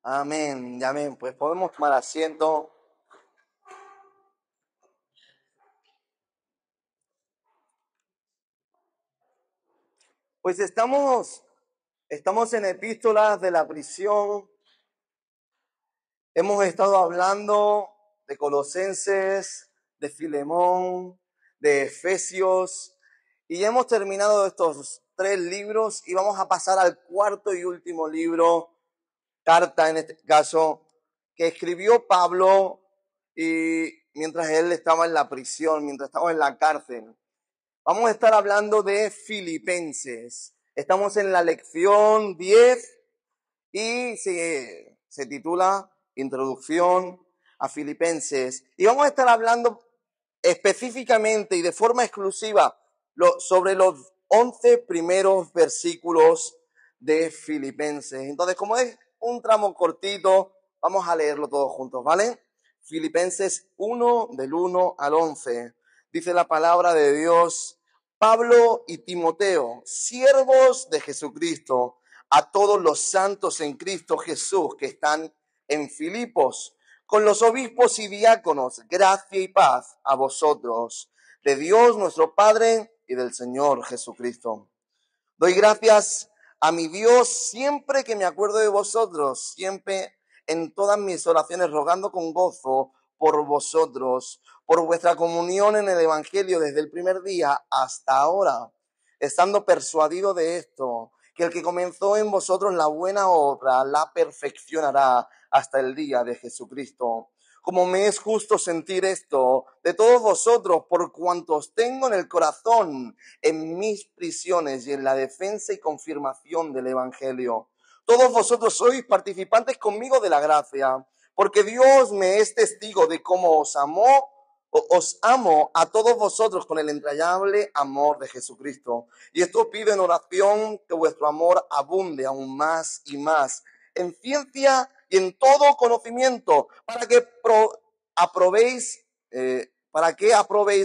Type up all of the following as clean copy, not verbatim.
Amén, y amén. Pues podemos tomar asiento. Pues estamos en epístolas de la prisión. Hemos estado hablando de Colosenses, de Filemón, de Efesios, y ya hemos terminado estos 3 libros y vamos a pasar al cuarto y último libro, carta en este caso, que escribió Pablo y mientras él estaba en la prisión, mientras estaba en la cárcel. Vamos a estar hablando de Filipenses. Estamos en la lección 10 y se titula Introducción a Filipenses. Y vamos a estar hablando específicamente y de forma exclusiva sobre los 11 primeros versículos de Filipenses. Entonces, como es un tramo cortito, vamos a leerlo todos juntos, ¿vale? Filipenses 1, del 1 al 11. Dice la palabra de Dios: Pablo y Timoteo, siervos de Jesucristo, a todos los santos en Cristo Jesús que están en Filipos, con los obispos y diáconos, gracia y paz a vosotros, de Dios nuestro Padre y del Señor Jesucristo. Doy gracias a mi Dios siempre que me acuerdo de vosotros, siempre en todas mis oraciones rogando con gozo por vosotros, por vuestra comunión en el Evangelio desde el primer día hasta ahora, estando persuadido de esto, que el que comenzó en vosotros la buena obra la perfeccionará hasta el día de Jesucristo. Como me es justo sentir esto de todos vosotros, por cuantos tengo en el corazón en mis prisiones y en la defensa y confirmación del Evangelio. Todos vosotros sois participantes conmigo de la gracia, porque Dios me es testigo de cómo os amo a todos vosotros con el entrañable amor de Jesucristo. Y esto pido en oración, que vuestro amor abunde aún más y más en ciencia y en todo conocimiento, para que aprobéis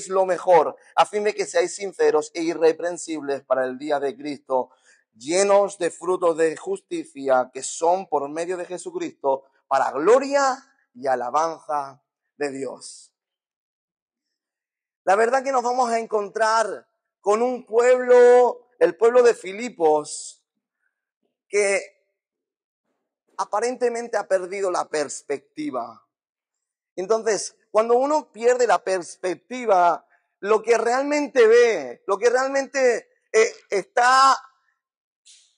lo mejor, a fin de que seáis sinceros e irreprensibles para el día de Cristo, llenos de frutos de justicia que son por medio de Jesucristo, para gloria y alabanza de Dios. La verdad que nos vamos a encontrar con un pueblo, el pueblo de Filipos, que aparentemente ha perdido la perspectiva. Entonces, cuando uno pierde la perspectiva, lo que realmente ve, lo que realmente está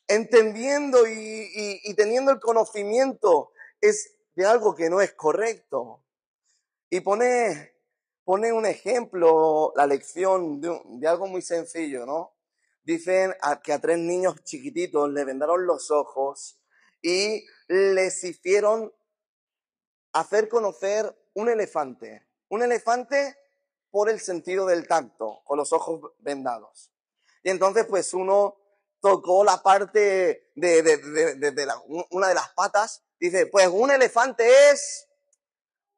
entendiendo y teniendo el conocimiento es de algo que no es correcto. Y pone un ejemplo, la lección de algo muy sencillo, ¿no? Dicen que a 3 niños chiquititos le vendaron los ojos y les hicieron hacer conocer un elefante. Un elefante por el sentido del tacto, con los ojos vendados. Y entonces, pues uno tocó la parte una de las patas. Dice, pues un elefante es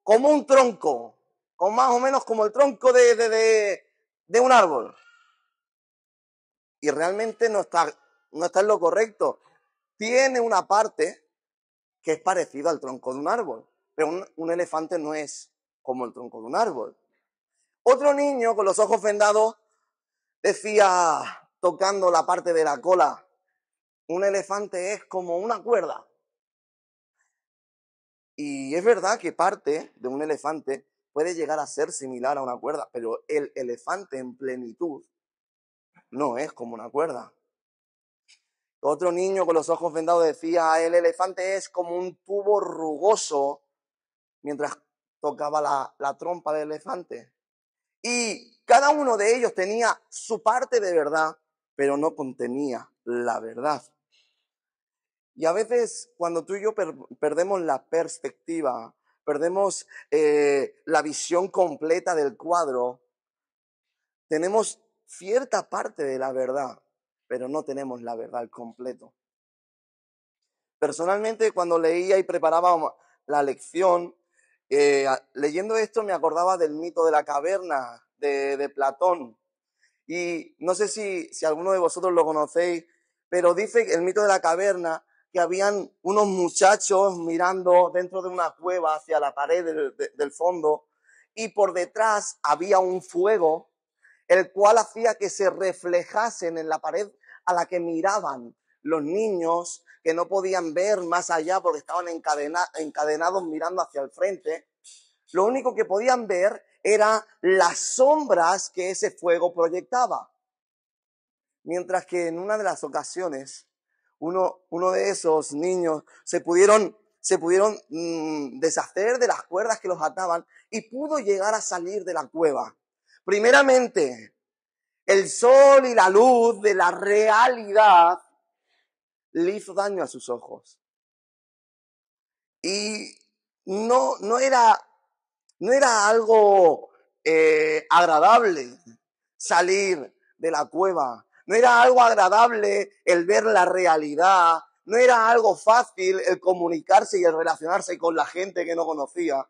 como un tronco, con más o menos como el tronco de un árbol. Y realmente no está en lo correcto. Tiene una parte que es parecida al tronco de un árbol, pero un elefante no es como el tronco de un árbol. Otro niño con los ojos vendados decía, tocando la parte de la cola, un elefante es como una cuerda. Y es verdad que parte de un elefante puede llegar a ser similar a una cuerda, pero el elefante en plenitud no es como una cuerda. Otro niño con los ojos vendados decía, el elefante es como un tubo rugoso, mientras tocaba la trompa del elefante. Y cada uno de ellos tenía su parte de verdad, pero no contenía la verdad. Y a veces cuando tú y yo perdemos la perspectiva, perdemos la visión completa del cuadro, tenemos cierta parte de la verdad, pero no tenemos la verdad al completo. Personalmente, cuando leía y preparaba la lección, leyendo esto me acordaba del mito de la caverna de Platón. Y no sé si alguno de vosotros lo conocéis, pero dice el mito de la caverna que habían unos muchachos mirando dentro de una cueva hacia la pared del fondo y por detrás había un fuego, el cual hacía que se reflejasen en la pared a la que miraban los niños que no podían ver más allá porque estaban encadenados mirando hacia el frente. Lo único que podían ver era las sombras que ese fuego proyectaba. Mientras que en una de las ocasiones, uno de esos niños se pudieron deshacer de las cuerdas que los ataban y pudo llegar a salir de la cueva. Primeramente, el sol y la luz de la realidad le hizo daño a sus ojos. Y no era algo agradable salir de la cueva. No era algo agradable el ver la realidad. No era algo fácil el comunicarse y el relacionarse con la gente que no conocía.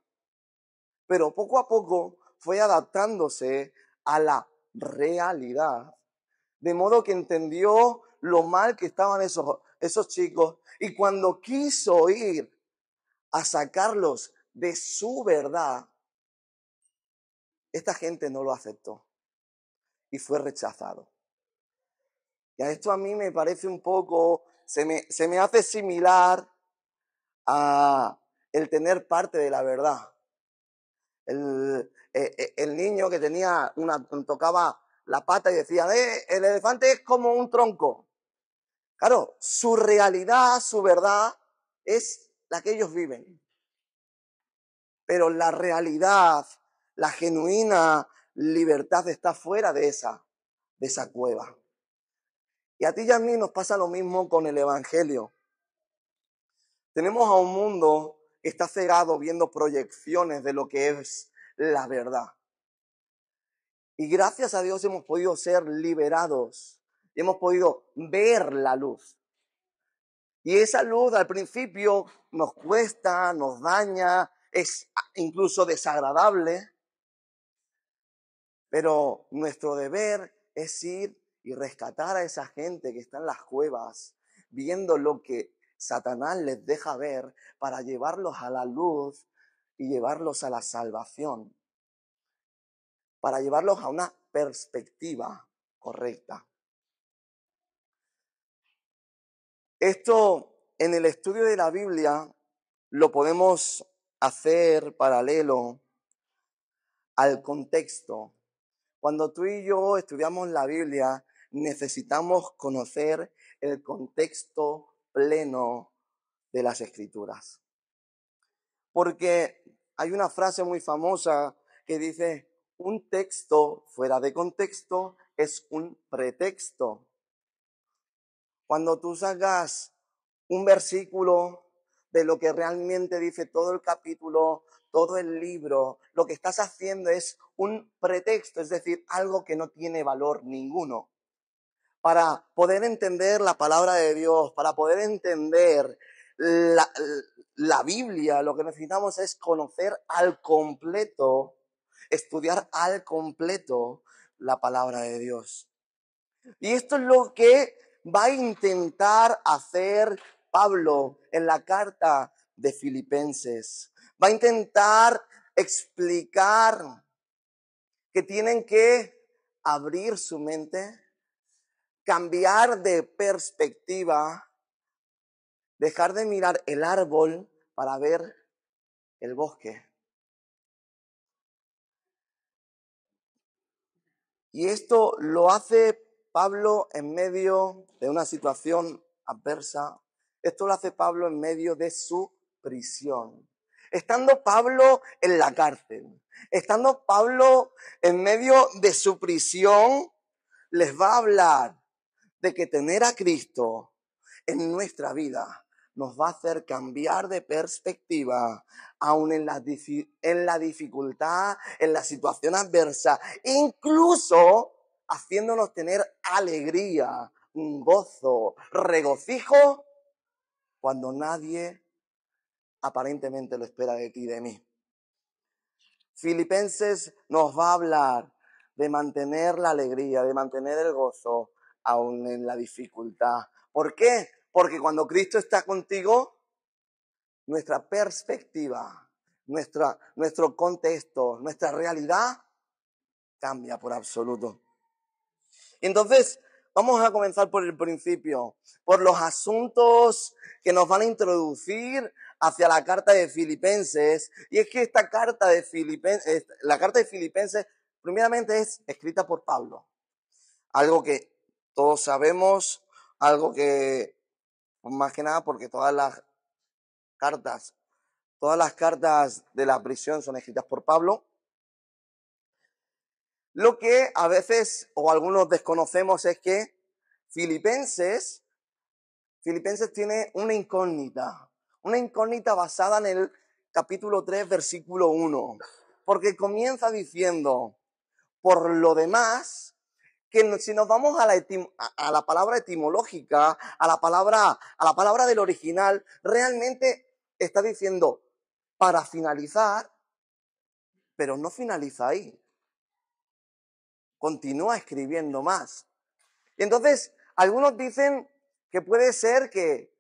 Pero poco a poco fue adaptándose a la realidad. De modo que entendió lo mal que estaban esos chicos. Y cuando quiso ir a sacarlos de su verdad, esta gente no lo aceptó y fue rechazado. Y a esto a mí me parece un poco, se me hace similar a el tener parte de la verdad. El niño que tocaba la pata y decía, el elefante es como un tronco. Claro, su realidad, su verdad es la que ellos viven. Pero la realidad, la genuina libertad está fuera de esa cueva. Y a ti y a mí nos pasa lo mismo con el Evangelio. Tenemos a un mundo que está cegado viendo proyecciones de lo que es la verdad. Y gracias a Dios hemos podido ser liberados y hemos podido ver la luz. Y esa luz al principio nos cuesta, nos daña, es incluso desagradable. Pero nuestro deber es ir y rescatar a esa gente que está en las cuevas, viendo lo que Satanás les deja ver para llevarlos a la luz y llevarlos a la salvación, para llevarlos a una perspectiva correcta. Esto en el estudio de la Biblia lo podemos hacer paralelo al contexto. Cuando tú y yo estudiamos la Biblia, necesitamos conocer el contexto pleno de las Escrituras. Porque hay una frase muy famosa que dice, un texto fuera de contexto es un pretexto. Cuando tú sacas un versículo de lo que realmente dice todo el capítulo, todo el libro, lo que estás haciendo es un pretexto, es decir, algo que no tiene valor ninguno. Para poder entender la palabra de Dios, para poder entender la Biblia, lo que necesitamos es conocer al completo, estudiar al completo la palabra de Dios. Y esto es lo que va a intentar hacer Pablo en la carta de Filipenses. Va a intentar explicar que tienen que abrir su mente, cambiar de perspectiva, dejar de mirar el árbol para ver el bosque. Y esto lo hace Pablo en medio de una situación adversa. Esto lo hace Pablo en medio de su prisión. Estando Pablo en la cárcel, estando Pablo en medio de su prisión, les va a hablar de que tener a Cristo en nuestra vida nos va a hacer cambiar de perspectiva, aún en la dificultad, en la situación adversa, incluso haciéndonos tener alegría, un gozo, regocijo, cuando nadie aparentemente lo espera de ti y de mí. Filipenses nos va a hablar de mantener la alegría, de mantener el gozo, aún en la dificultad. ¿Por qué? Porque cuando Cristo está contigo, nuestra perspectiva, nuestro contexto, nuestra realidad cambia por absoluto. Entonces, vamos a comenzar por el principio, por los asuntos que nos van a introducir hacia la carta de Filipenses. Y es que esta carta de Filipenses, la carta de Filipenses, primeramente es escrita por Pablo. Algo que todos sabemos, algo que, más que nada, porque todas las cartas de la prisión son escritas por Pablo. Lo que a veces o algunos desconocemos es que Filipenses tiene una incógnita basada en el capítulo 3, versículo 1, porque comienza diciendo, por lo demás, que si nos vamos a la palabra etimológica, a la palabra del original, realmente está diciendo para finalizar, pero no finaliza ahí. Continúa escribiendo más. Y entonces, algunos dicen que puede ser que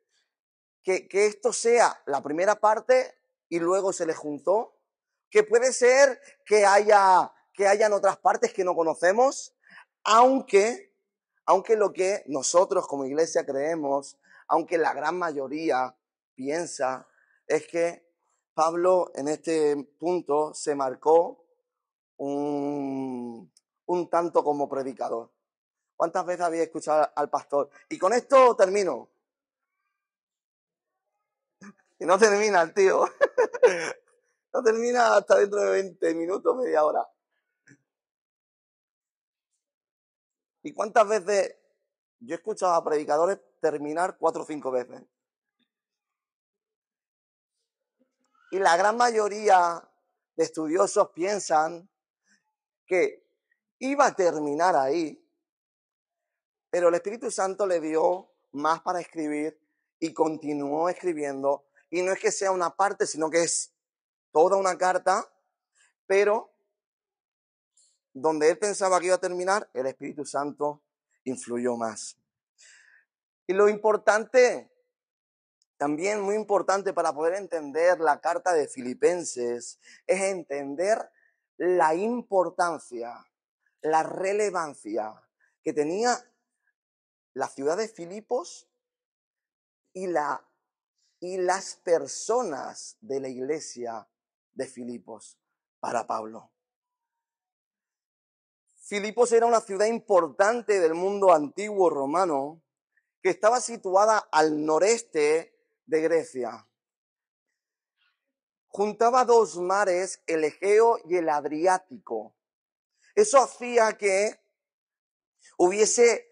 esto sea la primera parte y luego se le juntó, que puede ser que hayan otras partes que no conocemos, aunque lo que nosotros como iglesia creemos, aunque la gran mayoría piensa, es que Pablo en este punto se marcó un tanto como predicador. ¿Cuántas veces habéis escuchado al pastor? Y con esto termino. Y no termina el tío. No termina hasta dentro de 20 minutos, media hora. ¿Y cuántas veces yo he escuchado a predicadores terminar 4 o 5 veces? Y la gran mayoría de estudiosos piensan que iba a terminar ahí, pero el Espíritu Santo le dio más para escribir y continuó escribiendo. Y no es que sea una parte, sino que es toda una carta, pero donde él pensaba que iba a terminar, el Espíritu Santo influyó más. Y lo importante, también muy importante para poder entender la carta de Filipenses, es entender la importancia, la relevancia que tenía la ciudad de Filipos y las personas de la iglesia de Filipos para Pablo. Filipos era una ciudad importante del mundo antiguo romano que estaba situada al noreste de Grecia. Juntaba dos mares, el Egeo y el Adriático. Eso hacía que hubiese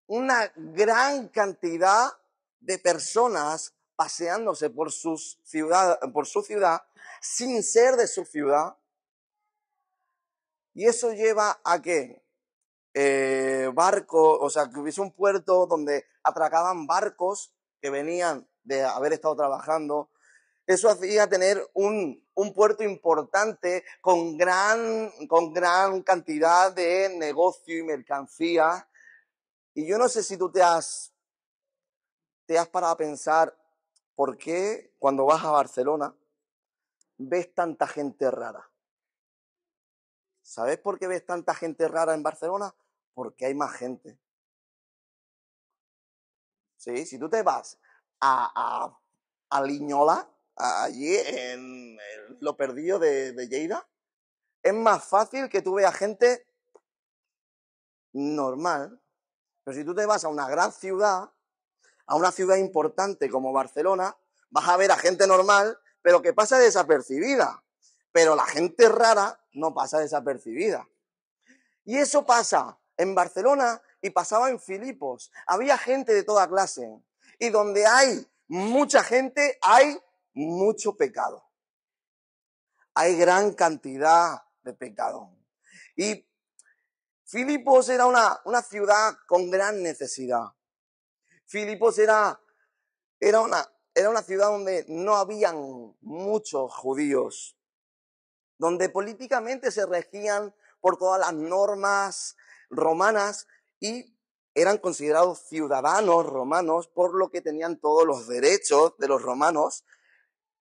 una gran cantidad de personas paseándose por su ciudad sin ser de su ciudad. Y eso lleva a que barcos, o sea, que hubiese un puerto donde atracaban barcos que venían de haber estado trabajando. Eso hacía tener un puerto importante con gran cantidad de negocio y mercancía. Y yo no sé si tú te has parado a pensar por qué cuando vas a Barcelona ves tanta gente rara. ¿Sabes por qué ves tanta gente rara en Barcelona? Porque hay más gente. ¿Sí? Si tú te vas a Liñola, allí en lo perdido de Lleida, es más fácil que tú veas gente normal. Pero si tú te vas a una gran ciudad, a una ciudad importante como Barcelona, vas a ver a gente normal, pero que pasa desapercibida. Pero la gente rara no pasa desapercibida. Y eso pasa en Barcelona y pasaba en Filipos. Había gente de toda clase. Y donde hay mucha gente, hay mucho pecado. Hay gran cantidad de pecado. Y Filipos era una ciudad con gran necesidad. Filipos era una ciudad donde no habían muchos judíos, donde políticamente se regían por todas las normas romanas y eran considerados ciudadanos romanos, por lo que tenían todos los derechos de los romanos,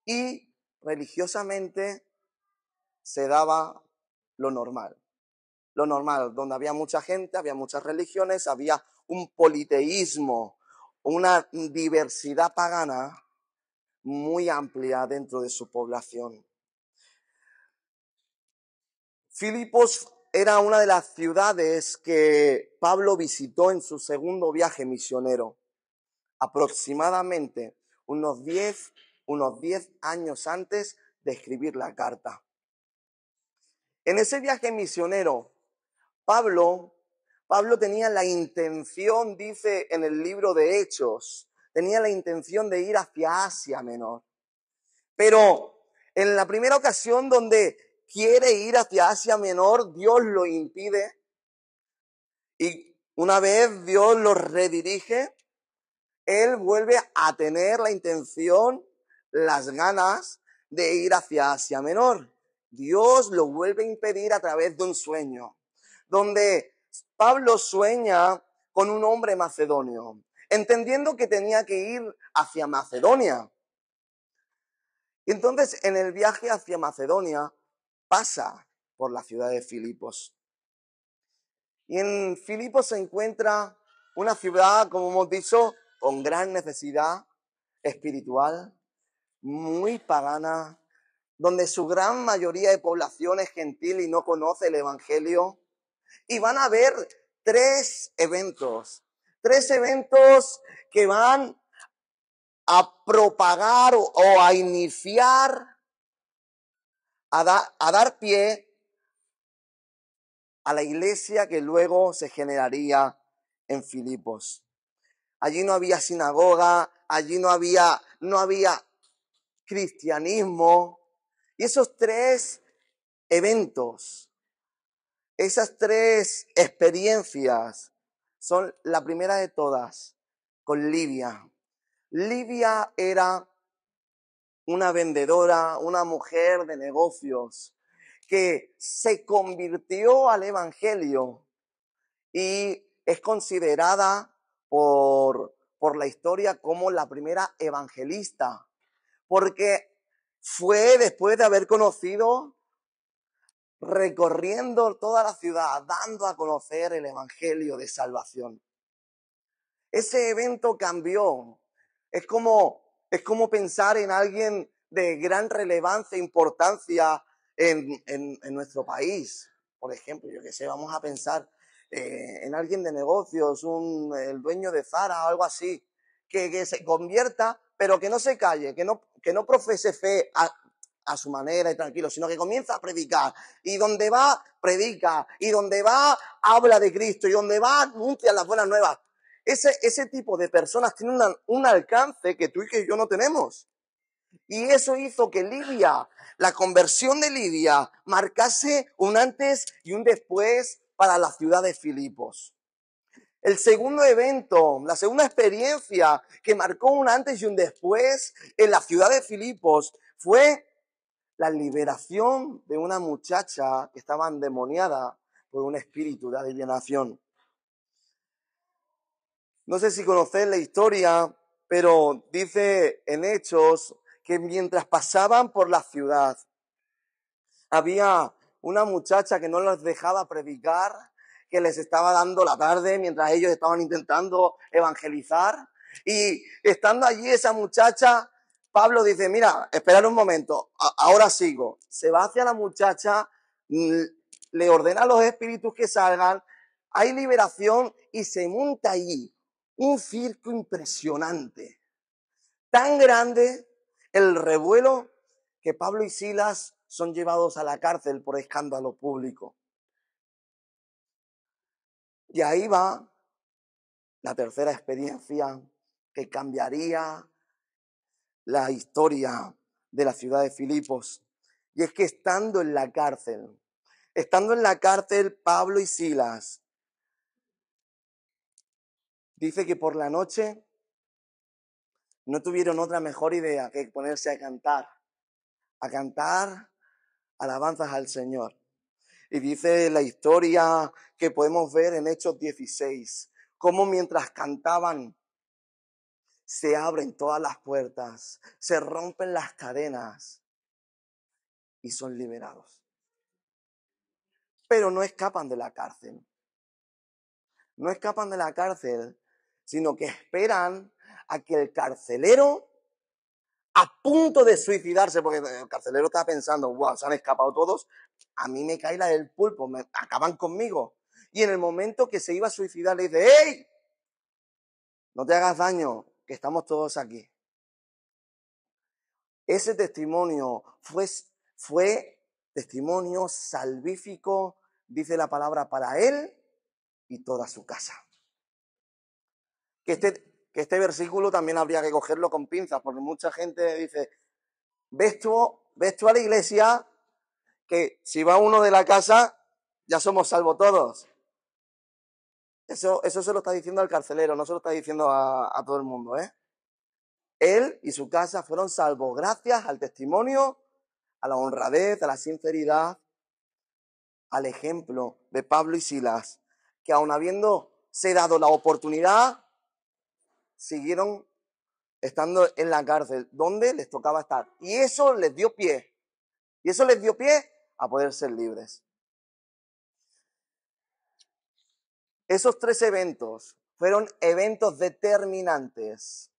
y religiosamente se daba lo normal. Lo normal, donde había mucha gente, había muchas religiones, había un politeísmo, una diversidad pagana muy amplia dentro de su población. Filipos era una de las ciudades que Pablo visitó en su segundo viaje misionero, aproximadamente unos 10 años antes de escribir la carta. En ese viaje misionero, Pablo tenía la intención, dice en el libro de Hechos, tenía la intención de ir hacia Asia Menor. Pero en la primera ocasión donde quiere ir hacia Asia Menor, Dios lo impide. Y una vez Dios lo redirige, él vuelve a tener la intención, las ganas de ir hacia Asia Menor. Dios lo vuelve a impedir a través de un sueño, donde Pablo sueña con un hombre macedonio, entendiendo que tenía que ir hacia Macedonia. Y entonces en el viaje hacia Macedonia pasa por la ciudad de Filipos. Y en Filipos se encuentra una ciudad, como hemos dicho, con gran necesidad espiritual, muy pagana, donde su gran mayoría de población es gentil y no conoce el Evangelio. Y van a haber tres eventos que van a propagar o a iniciar, a dar pie a la iglesia que luego se generaría en Filipos. Allí no había sinagoga, allí no había cristianismo. Y esos tres eventos, esas tres experiencias, son la primera de todas con Livia. Livia era una vendedora, una mujer de negocios que se convirtió al Evangelio y es considerada por la historia como la primera evangelista, porque fue después de haber conocido, recorriendo toda la ciudad, dando a conocer el Evangelio de salvación. Ese evento cambió. Es como pensar en alguien de gran relevancia e importancia en nuestro país. Por ejemplo, yo qué sé, vamos a pensar en alguien de negocios, el dueño de Zara o algo así, que se convierta, pero que no se calle, que no profese fe a su manera y tranquilo, sino que comienza a predicar. Y donde va, predica. Y donde va, habla de Cristo. Y donde va, anuncia las buenas nuevas. Ese tipo de personas tienen un alcance que tú y que yo no tenemos. Y eso hizo que la conversión de Livia, marcase un antes y un después para la ciudad de Filipos. El segundo evento, la segunda experiencia que marcó un antes y un después en la ciudad de Filipos fue la liberación de una muchacha que estaba endemoniada por un espíritu de adivinación. No sé si conocéis la historia, pero dice en Hechos que mientras pasaban por la ciudad, había una muchacha que no les dejaba predicar, que les estaba dando la tarde mientras ellos estaban intentando evangelizar. Y estando allí esa muchacha, Pablo dice, mira, esperad un momento, ahora sigo. Se va hacia la muchacha, le ordena a los espíritus que salgan, hay liberación y se monta allí un circo impresionante, tan grande el revuelo que Pablo y Silas son llevados a la cárcel por escándalo público. Y ahí va la tercera experiencia que cambiaría la historia de la ciudad de Filipos. Y es que estando en la cárcel, Pablo y Silas, dice que por la noche no tuvieron otra mejor idea que ponerse a cantar alabanzas al Señor. Y dice la historia que podemos ver en Hechos 16, cómo mientras cantaban se abren todas las puertas, se rompen las cadenas y son liberados. Pero no escapan de la cárcel. No escapan de la cárcel, sino que esperan a que el carcelero, a punto de suicidarse, porque el carcelero está pensando, wow, se han escapado todos, a mí me cae la del pulpo, acaban conmigo. Y en el momento que se iba a suicidar le dice, ¡hey! No te hagas daño, que estamos todos aquí. Ese testimonio fue testimonio salvífico, dice la palabra, para él y toda su casa. Que este versículo también habría que cogerlo con pinzas, porque mucha gente dice, ¿ves tú a la iglesia que si va uno de la casa ya somos salvos todos? Eso se lo está diciendo al carcelero, no se lo está diciendo a todo el mundo, ¿eh? Él y su casa fueron salvos gracias al testimonio, a la honradez, a la sinceridad, al ejemplo de Pablo y Silas, que aun habiéndose dado la oportunidad, siguieron estando en la cárcel, donde les tocaba estar. Y eso les dio pie. A poder ser libres. Esos 3 eventos fueron eventos determinantes.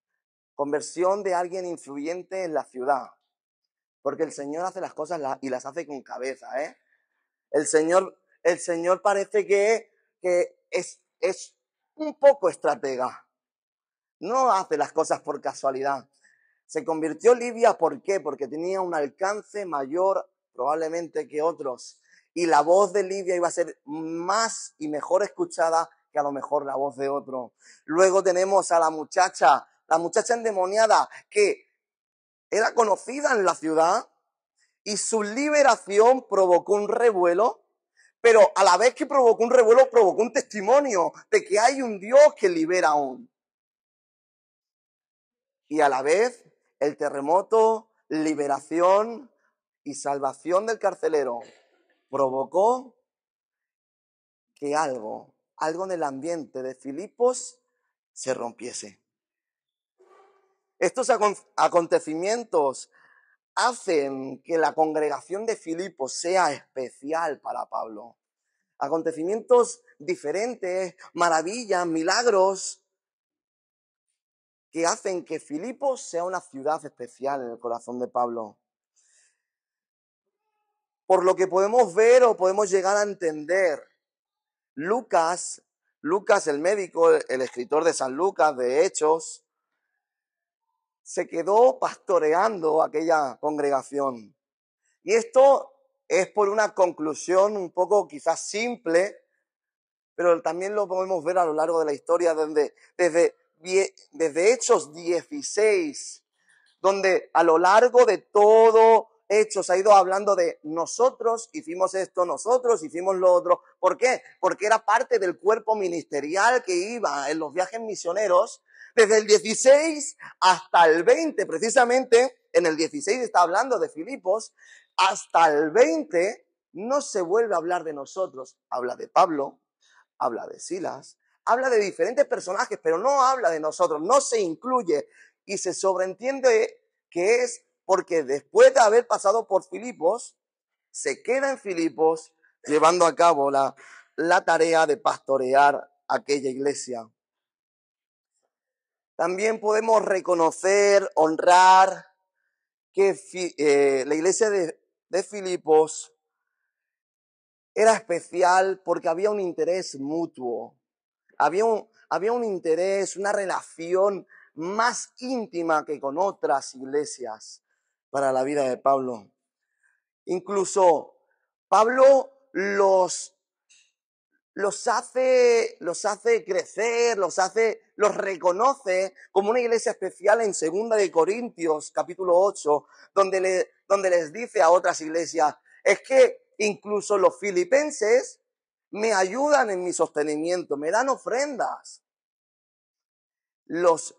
Conversión de alguien influyente en la ciudad. Porque el Señor hace las cosas y las hace con cabeza, ¿eh? El Señor parece que es un poco estratega. No hace las cosas por casualidad. Se convirtió Lidia, ¿por qué? Porque tenía un alcance mayor probablemente que otros. Y la voz de Lidia iba a ser más y mejor escuchada que a lo mejor la voz de otro. Luego tenemos a la muchacha endemoniada, que era conocida en la ciudad y su liberación provocó un revuelo, pero a la vez que provocó un revuelo, provocó un testimonio de que hay un Dios que libera aún. Y a la vez, el terremoto, liberación y salvación del carcelero provocó que algo en el ambiente de Filipos se rompiese. Estos acontecimientos hacen que la congregación de Filipos sea especial para Pablo. Acontecimientos diferentes, maravillas, milagros, que hacen que Filipos sea una ciudad especial en el corazón de Pablo. Por lo que podemos ver o podemos llegar a entender, Lucas, el médico, el escritor de San Lucas, de Hechos, se quedó pastoreando aquella congregación. Y esto es por una conclusión un poco quizás simple, pero también lo podemos ver a lo largo de la historia, desde Hechos 16, donde a lo largo de todo Hechos ha ido hablando de nosotros hicimos esto, nosotros hicimos lo otro. ¿Por qué? Porque era parte del cuerpo ministerial que iba en los viajes misioneros desde el 16 hasta el 20. Precisamente en el 16 está hablando de Filipos, hasta el 20 no se vuelve a hablar de nosotros. Habla de Pablo, habla de Silas, habla de diferentes personajes, pero no habla de nosotros, no se incluye. Y se sobreentiende que es porque después de haber pasado por Filipos, se queda en Filipos llevando a cabo la tarea de pastorear aquella iglesia. También podemos reconocer, honrar que la iglesia de Filipos era especial porque había un interés mutuo. Había un interés, una relación más íntima que con otras iglesias para la vida de Pablo. Incluso Pablo los hace crecer, los reconoce como una iglesia especial en 2 de Corintios, capítulo 8, donde les dice a otras iglesias, es que incluso los filipenses me ayudan en mi sostenimiento, me dan ofrendas. Los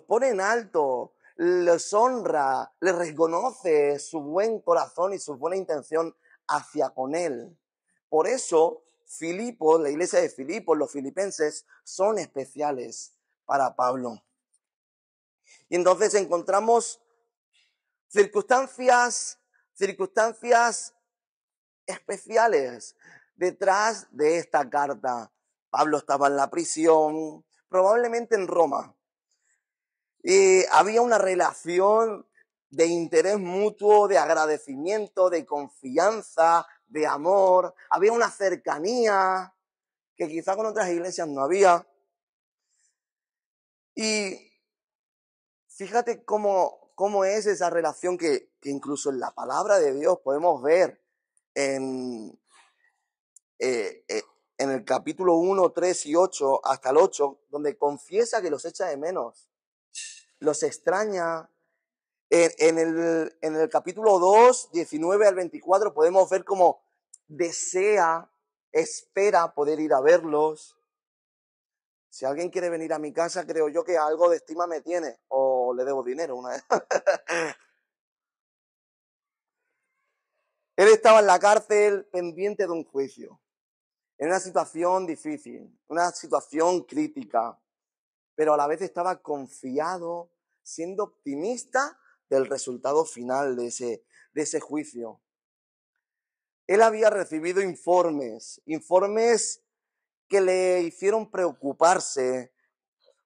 pone en alto, les honra, les reconoce su buen corazón y su buena intención hacia con él. Por eso Filipos, la iglesia de Filipos, los filipenses, son especiales para Pablo. Y entonces encontramos circunstancias especiales detrás de esta carta. Pablo estaba en la prisión, probablemente en Roma. Y había una relación de interés mutuo, de agradecimiento, de confianza, de amor. Había una cercanía que quizá con otras iglesias no había. Y fíjate cómo es esa relación que incluso en la palabra de Dios podemos ver en, en el capítulo 1, 3 y 8 hasta el 8, donde confiesa que los echa de menos, los extraña. En el capítulo 2, 19 al 24, podemos ver cómo desea, espera poder ir a verlos. Si alguien quiere venir a mi casa, creo yo que algo de estima me tiene, o le debo dinero una vez. Él estaba en la cárcel pendiente de un juicio, en una situación difícil, una situación crítica, pero a la vez estaba confiado, siendo optimista del resultado final de ese juicio. Él había recibido informes que le hicieron preocuparse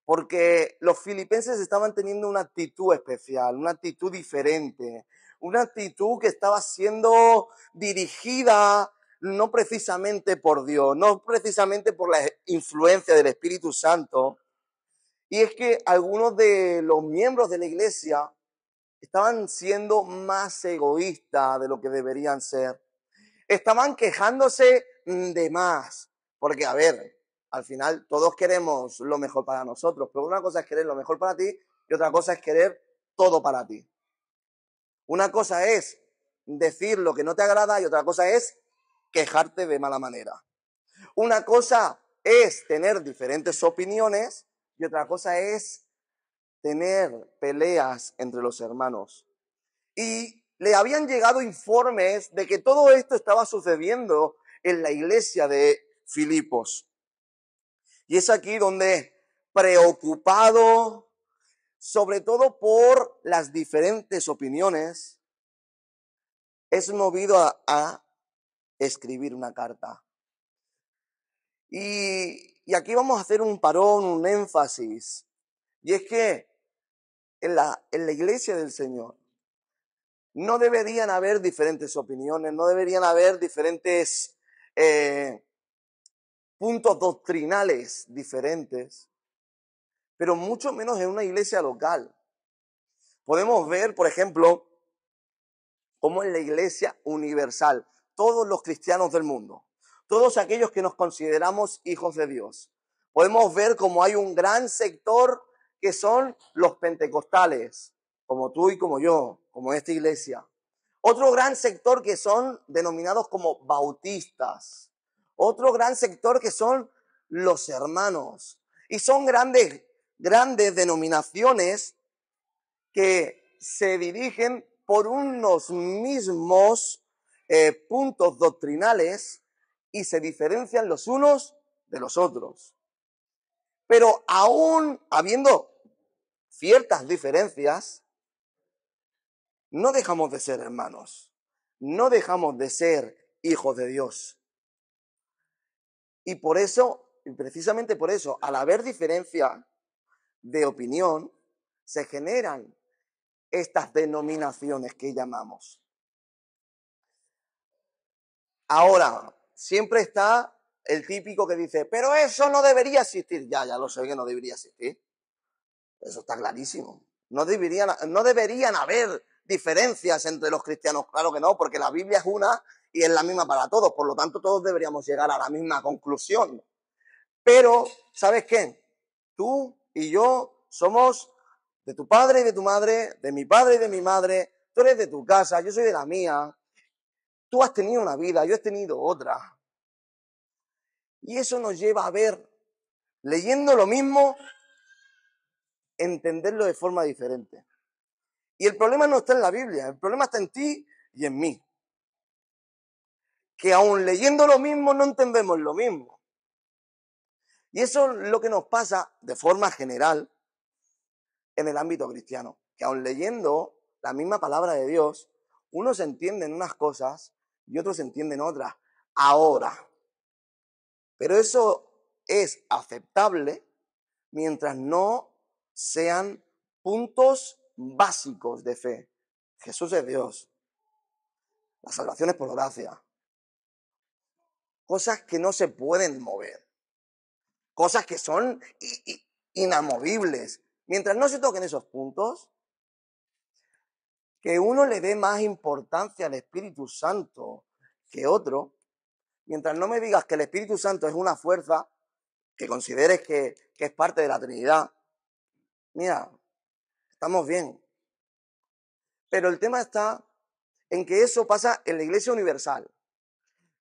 porque los filipenses estaban teniendo una actitud especial, una actitud diferente, una actitud que estaba siendo dirigida no precisamente por Dios, no precisamente por la influencia del Espíritu Santo. Y es que algunos de los miembros de la iglesia estaban siendo más egoístas de lo que deberían ser. Estaban quejándose de más, porque a ver, al final todos queremos lo mejor para nosotros, pero una cosa es querer lo mejor para ti y otra cosa es querer todo para ti. Una cosa es decir lo que no te agrada y otra cosa es quejarte de mala manera. Una cosa es tener diferentes opiniones y otra cosa es tener peleas entre los hermanos. Y le habían llegado informes de que todo esto estaba sucediendo en la iglesia de Filipos. Y es aquí donde, preocupado, sobre todo por las diferentes opiniones, es movido a escribir una carta. Y aquí vamos a hacer un parón, un énfasis. Y es que en la iglesia del Señor no deberían haber diferentes opiniones, no deberían haber diferentes puntos doctrinales diferentes, pero mucho menos en una iglesia local. Podemos ver, por ejemplo, cómo en la iglesia universal, todos los cristianos del mundo, todos aquellos que nos consideramos hijos de Dios, podemos ver cómo hay un gran sector que son los pentecostales, como tú y como yo, como esta iglesia. Otro gran sector que son denominados como bautistas. Otro gran sector que son los hermanos. Y son grandes denominaciones que se dirigen por unos mismos puntos doctrinales y se diferencian los unos de los otros. Pero aún habiendo ciertas diferencias, no dejamos de ser hermanos, no dejamos de ser hijos de Dios. Y por eso, y precisamente por eso, al haber diferencia de opinión, se generan estas denominaciones que llamamos. Ahora, siempre está el típico que dice, pero eso no debería existir. Ya lo sé que no debería existir. Eso está clarísimo. No deberían haber diferencias entre los cristianos. Claro que no, porque la Biblia es una y es la misma para todos. Por lo tanto, todos deberíamos llegar a la misma conclusión. Pero, ¿sabes qué? Tú y yo somos de tu padre y de tu madre, de mi padre y de mi madre. Tú eres de tu casa, yo soy de la mía. Tú has tenido una vida, yo he tenido otra. Y eso nos lleva a ver, leyendo lo mismo, entenderlo de forma diferente. Y el problema no está en la Biblia, el problema está en ti y en mí. que aun leyendo lo mismo no entendemos lo mismo. Y eso es lo que nos pasa de forma general en el ámbito cristiano, que aun leyendo la misma palabra de Dios, unos entienden unas cosas y otros entienden otras. Ahora, pero eso es aceptable mientras no sean puntos básicos de fe. Jesús es Dios. La salvación es por gracia. Cosas que no se pueden mover. Cosas que son inamovibles. Mientras no se toquen esos puntos, que uno le dé más importancia al Espíritu Santo que otro, mientras no me digas que el Espíritu Santo es una fuerza, que consideres que es parte de la Trinidad, mira, estamos bien. Pero el tema está en que eso pasa en la iglesia universal.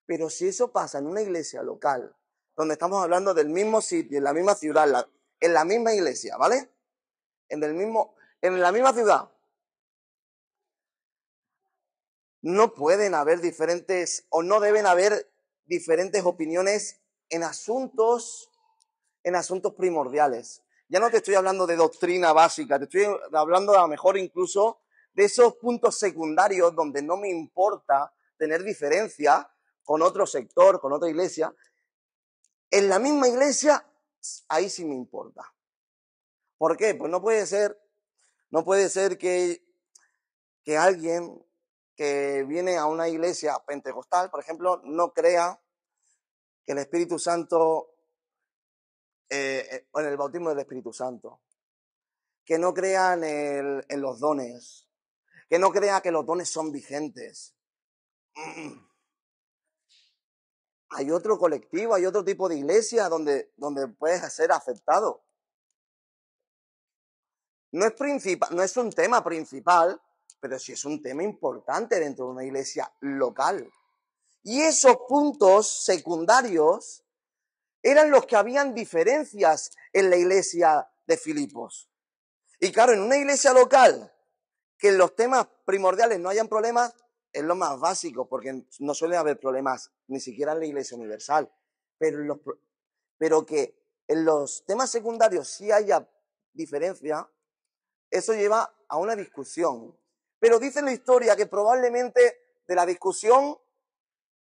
Pero si eso pasa en una iglesia local, donde estamos hablando del mismo sitio, en la misma ciudad, en la misma iglesia, ¿vale? En la misma ciudad, no pueden haber diferentes o no deben haber diferentes opiniones en asuntos primordiales. Ya no te estoy hablando de doctrina básica, te estoy hablando a lo mejor incluso de esos puntos secundarios donde no me importa tener diferencia con otro sector, con otra iglesia. En la misma iglesia, ahí sí me importa. ¿Por qué? Pues no puede ser que alguien que viene a una iglesia pentecostal, por ejemplo, no crea que el Espíritu Santo, en el bautismo del Espíritu Santo, que no crea en los dones, que no crea que los dones son vigentes. Hay otro colectivo, hay otro tipo de iglesia donde puedes ser aceptado. No es un tema principal, pero sí es un tema importante dentro de una iglesia local. Y esos puntos secundarios eran los que habían diferencias en la iglesia de Filipos. Y claro, en una iglesia local, que en los temas primordiales no hayan problemas, es lo más básico, porque no suele haber problemas ni siquiera en la iglesia universal. Pero que en los temas secundarios sí haya diferencia, eso lleva a una discusión. Pero dice la historia que probablemente de la discusión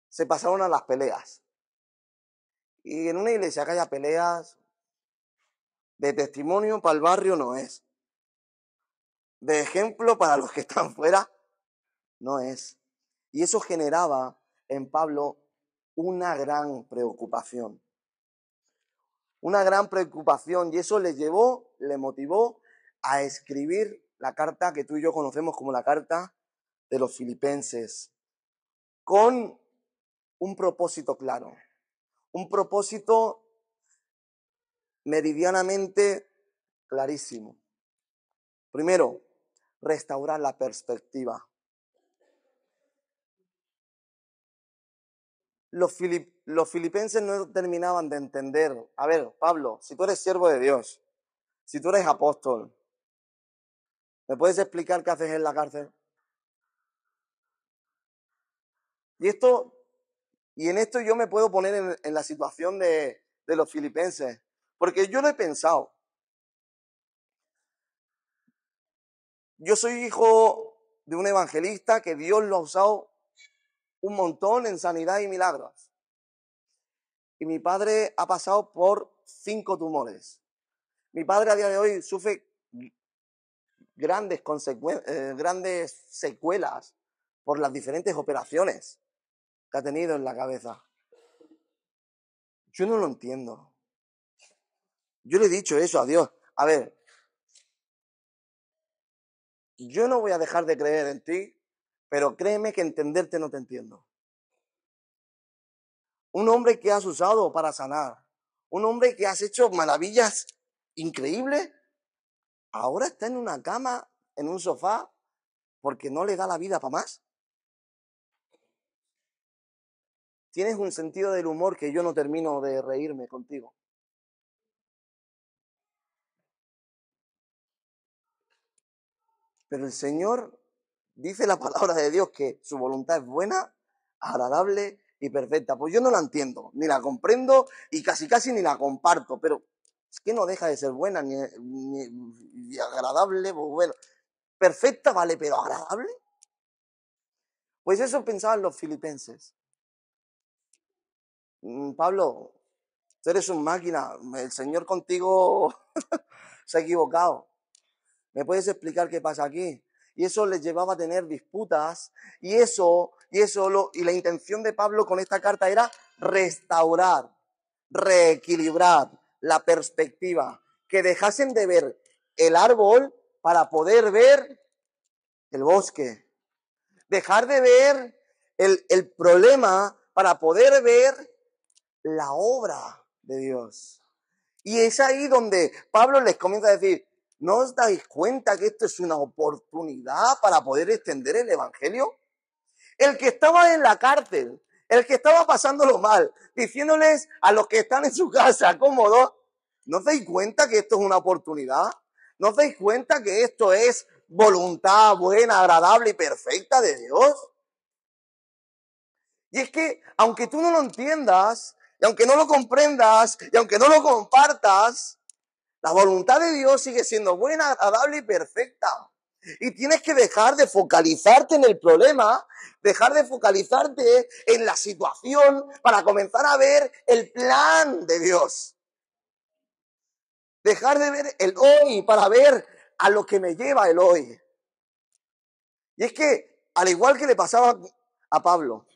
se pasaron a las peleas. Y en una iglesia que haya peleas, de testimonio para el barrio no es. De ejemplo para los que están fuera, no es. Y eso generaba en Pablo una gran preocupación. Una gran preocupación, y eso le motivó a escribir la carta que tú y yo conocemos como la carta de los Filipenses, con un propósito claro, un propósito meridianamente clarísimo. Primero, restaurar la perspectiva. Los filipenses no terminaban de entender. A ver, Pablo, si tú eres siervo de Dios, si tú eres apóstol, ¿me puedes explicar qué haces en la cárcel? Y en esto yo me puedo poner en la situación de los filipenses, porque yo lo he pensado. Yo soy hijo de un evangelista que Dios lo ha usado un montón en sanidad y milagros. Y mi padre ha pasado por 5 tumores. Mi padre a día de hoy sufre grandes secuelas por las diferentes operaciones que ha tenido en la cabeza. Yo no lo entiendo. Yo le he dicho eso a Dios. A ver, yo no voy a dejar de creer en ti, pero créeme que entenderte no te entiendo. Un hombre que has usado para sanar, un hombre que has hecho maravillas increíbles, ahora está en una cama, en un sofá, porque no le da la vida para más. Tienes un sentido del humor que yo no termino de reírme contigo. Pero el Señor dice la palabra de Dios que su voluntad es buena, agradable y perfecta. Pues yo no la entiendo, ni la comprendo y casi ni la comparto, pero es que no deja de ser buena ni agradable. Pues bueno, perfecta vale, pero agradable. Pues eso pensaban los filipenses. Pablo, tú eres un máquina, el Señor contigo se ha equivocado. ¿Me puedes explicar qué pasa aquí? Y eso les llevaba a tener disputas y la intención de Pablo con esta carta era restaurar, reequilibrar la perspectiva, que dejasen de ver el árbol para poder ver el bosque, dejar de ver el problema para poder ver la obra de Dios. Y es ahí donde Pablo les comienza a decir, ¿no os dais cuenta que esto es una oportunidad para poder extender el evangelio? El que estaba en la cárcel, el que estaba pasándolo mal, diciéndoles a los que están en su casa cómodos, ¿no os dais cuenta que esto es una oportunidad? ¿No os dais cuenta que esto es voluntad buena, agradable y perfecta de Dios? Y es que, aunque tú no lo entiendas, y aunque no lo comprendas, y aunque no lo compartas, la voluntad de Dios sigue siendo buena, agradable y perfecta. Y tienes que dejar de focalizarte en el problema, dejar de focalizarte en la situación para comenzar a ver el plan de Dios. Dejar de ver el hoy para ver a lo que me lleva el hoy. Y es que, al igual que le pasaba a Pablo,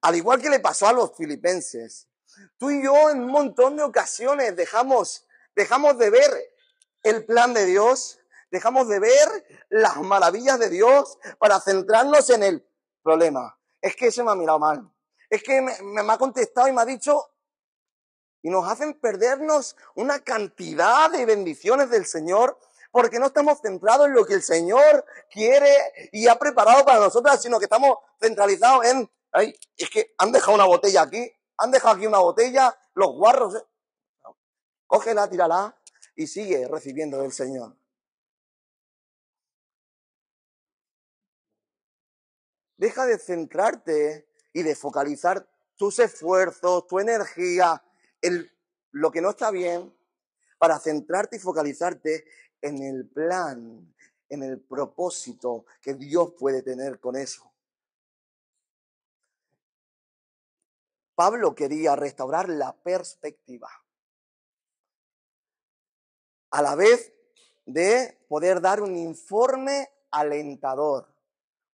al igual que le pasó a los filipenses, tú y yo en un montón de ocasiones dejamos de ver el plan de Dios, dejamos de ver las maravillas de Dios para centrarnos en el problema. Es que ese me ha mirado mal. Es que me ha contestado y me ha dicho, y nos hacen perdernos una cantidad de bendiciones del Señor porque no estamos centrados en lo que el Señor quiere y ha preparado para nosotras, sino que estamos centralizados en, ay, es que han dejado una botella aquí, han dejado aquí una botella, los guarros, cógela, tírala y sigue recibiendo del Señor. Deja de centrarte y de focalizar tus esfuerzos, tu energía en lo que no está bien, para centrarte y focalizarte en el plan, en el propósito que Dios puede tener con eso. Pablo quería restaurar la perspectiva, a la vez de poder dar un informe alentador.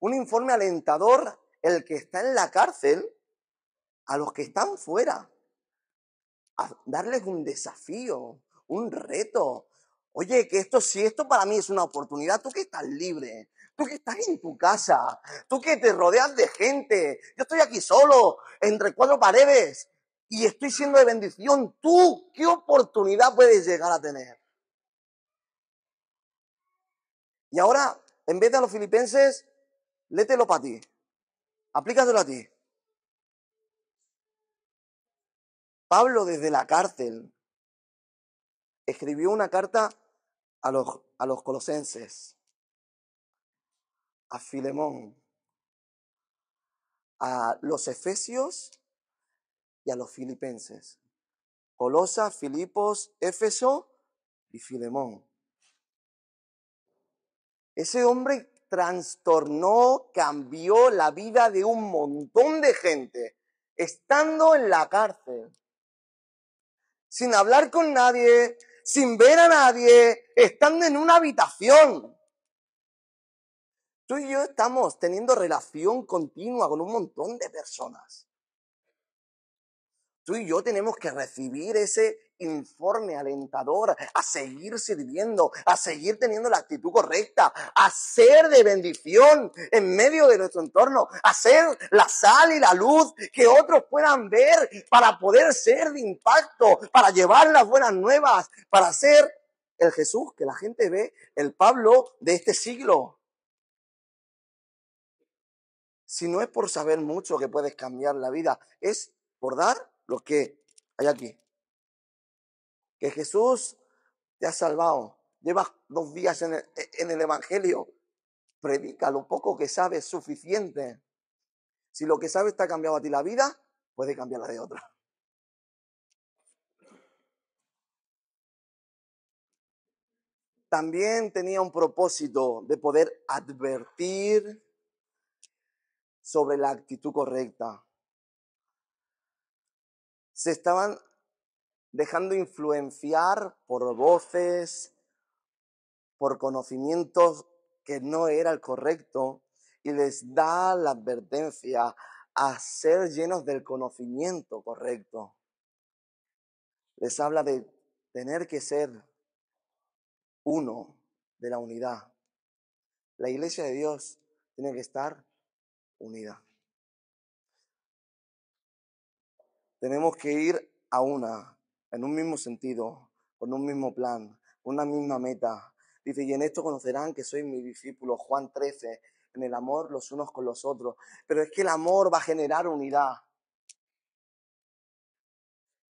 Un informe alentador, el que está en la cárcel, a los que están fuera. A darles un desafío, un reto. Oye, que si esto para mí es una oportunidad, tú que estás libre, tú que estás en tu casa, tú que te rodeas de gente, yo estoy aquí solo, entre cuatro paredes, y estoy siendo de bendición, tú, ¿qué oportunidad puedes llegar a tener? Y ahora, en vez de a los filipenses, lételo para ti, aplícaselo a ti. Pablo desde la cárcel escribió una carta a los colosenses, a Filemón, a los efesios y a los filipenses. Colosa, Filipos, Éfeso y Filemón. Ese hombre trastornó, cambió la vida de un montón de gente, estando en la cárcel, sin hablar con nadie, sin ver a nadie, estando en una habitación. Tú y yo estamos teniendo relación continua con un montón de personas. Tú y yo tenemos que recibir ese informe alentador, a seguir sirviendo, a seguir teniendo la actitud correcta, a ser de bendición en medio de nuestro entorno, a ser la sal y la luz que otros puedan ver para poder ser de impacto, para llevar las buenas nuevas, para ser el Jesús que la gente ve, el Pablo de este siglo. Si no es por saber mucho que puedes cambiar la vida, es por dar lo que hay aquí. Que Jesús te ha salvado. Llevas 2 días en el Evangelio. Predica lo poco que sabes, suficiente. Si lo que sabes te ha cambiado a ti la vida, puede cambiar la de otro. También tenía un propósito de poder advertir sobre la actitud correcta. Se estaban dejando influenciar por voces, por conocimientos que no era el correcto, y les da la advertencia a ser llenos del conocimiento correcto. Les habla de tener que ser uno, de la unidad. La iglesia de Dios tiene que estar unida. Tenemos que ir a una, en un mismo sentido, con un mismo plan, una misma meta. Dice, y en esto conocerán que sois mis discípulos, Juan 13, en el amor los unos con los otros. Pero es que el amor va a generar unidad.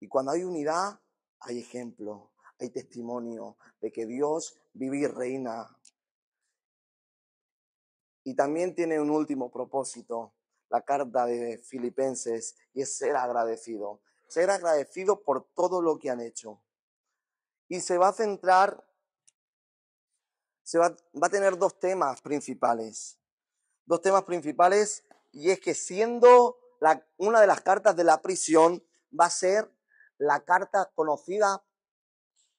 Y cuando hay unidad, hay ejemplo, hay testimonio de que Dios vive y reina. Y también tiene un último propósito, la carta de Filipenses, y es ser agradecido. Ser agradecido por todo lo que han hecho. Y se va a centrar, va a tener dos temas principales. Dos temas principales, y es que siendo una de las cartas de la prisión, va a ser la carta conocida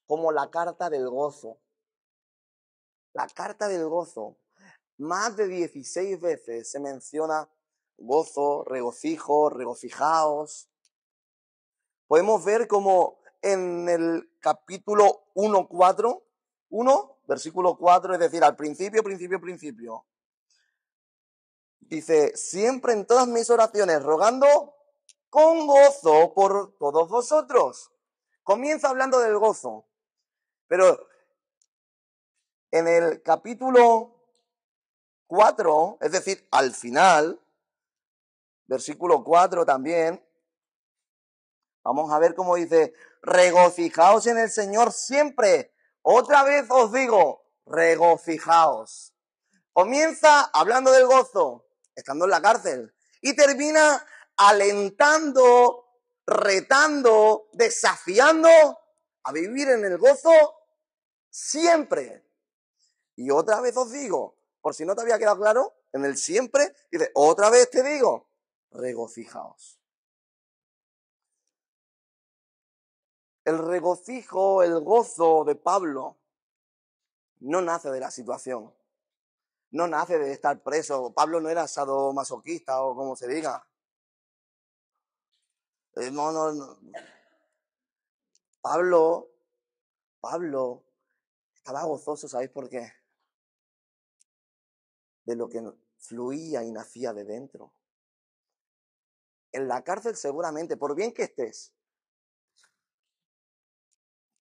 como la carta del gozo. La carta del gozo. Más de 16 veces se menciona gozo, regocijo, regocijaos. Podemos ver como en el capítulo 1, versículo 4, es decir, al principio, dice, siempre en todas mis oraciones rogando con gozo por todos vosotros. Comienza hablando del gozo, pero en el capítulo 4, es decir, al final, versículo 4 también, vamos a ver cómo dice, regocijaos en el Señor siempre. Otra vez os digo, regocijaos. Comienza hablando del gozo, estando en la cárcel, y termina alentando, retando, desafiando a vivir en el gozo siempre. Y otra vez os digo, por si no te había quedado claro, en el siempre, dice, otra vez te digo, regocijaos. El regocijo, el gozo de Pablo no nace de la situación, no nace de estar preso. Pablo no era sadomasoquista o como se diga. No. Pablo estaba gozoso, ¿sabéis por qué? De lo que fluía y nacía de dentro. En la cárcel seguramente, por bien que estés,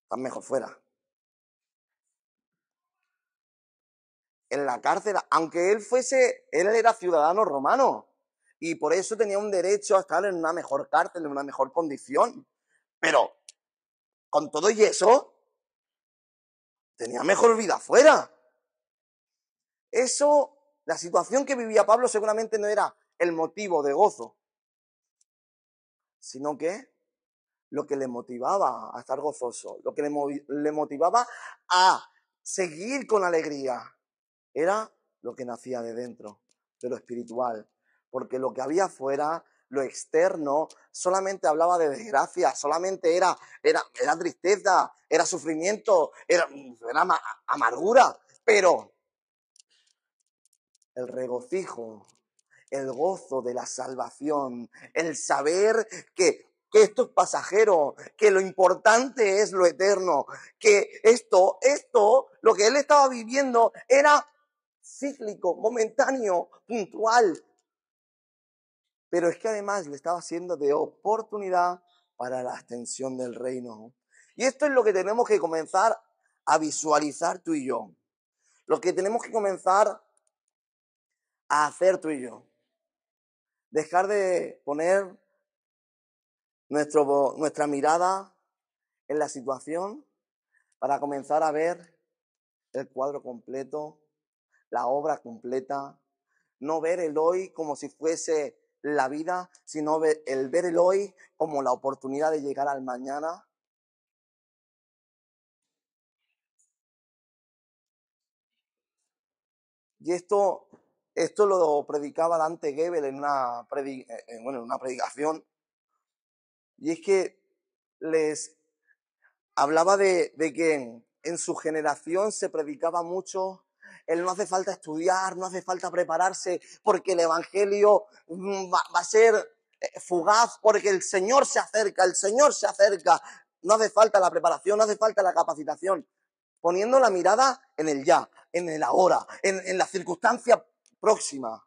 estás mejor fuera. En la cárcel, aunque él era ciudadano romano y por eso tenía un derecho a estar en una mejor cárcel, en una mejor condición. Pero con todo y eso, tenía mejor vida afuera. Eso, la situación que vivía Pablo seguramente no era el motivo de gozo, sino que lo que le motivaba a estar gozoso, lo que le motivaba a seguir con alegría, era lo que nacía de dentro, de lo espiritual. Porque lo que había afuera, lo externo, solamente hablaba de desgracia, solamente era tristeza, era sufrimiento, era amargura. Pero el regocijo, el gozo de la salvación, el saber que esto es pasajero, que lo importante es lo eterno, que esto, lo que él estaba viviendo era cíclico, momentáneo, puntual. Pero es que además le estaba haciendo de oportunidad para la extensión del reino. Y esto es lo que tenemos que comenzar a visualizar tú y yo. Lo que tenemos que comenzar a hacer tú y yo. Dejar de poner nuestra mirada en la situación para comenzar a ver el cuadro completo, la obra completa. No ver el hoy como si fuese la vida, sino el ver el hoy como la oportunidad de llegar al mañana. Y esto lo predicaba Dante Gebel en en una predicación. Y es que les hablaba de que en su generación se predicaba mucho el no hace falta estudiar, no hace falta prepararse, porque el evangelio va a ser fugaz, porque el Señor se acerca, el Señor se acerca. No hace falta la preparación, no hace falta la capacitación. Poniendo la mirada en el ya, en el ahora, en la circunstancia próxima.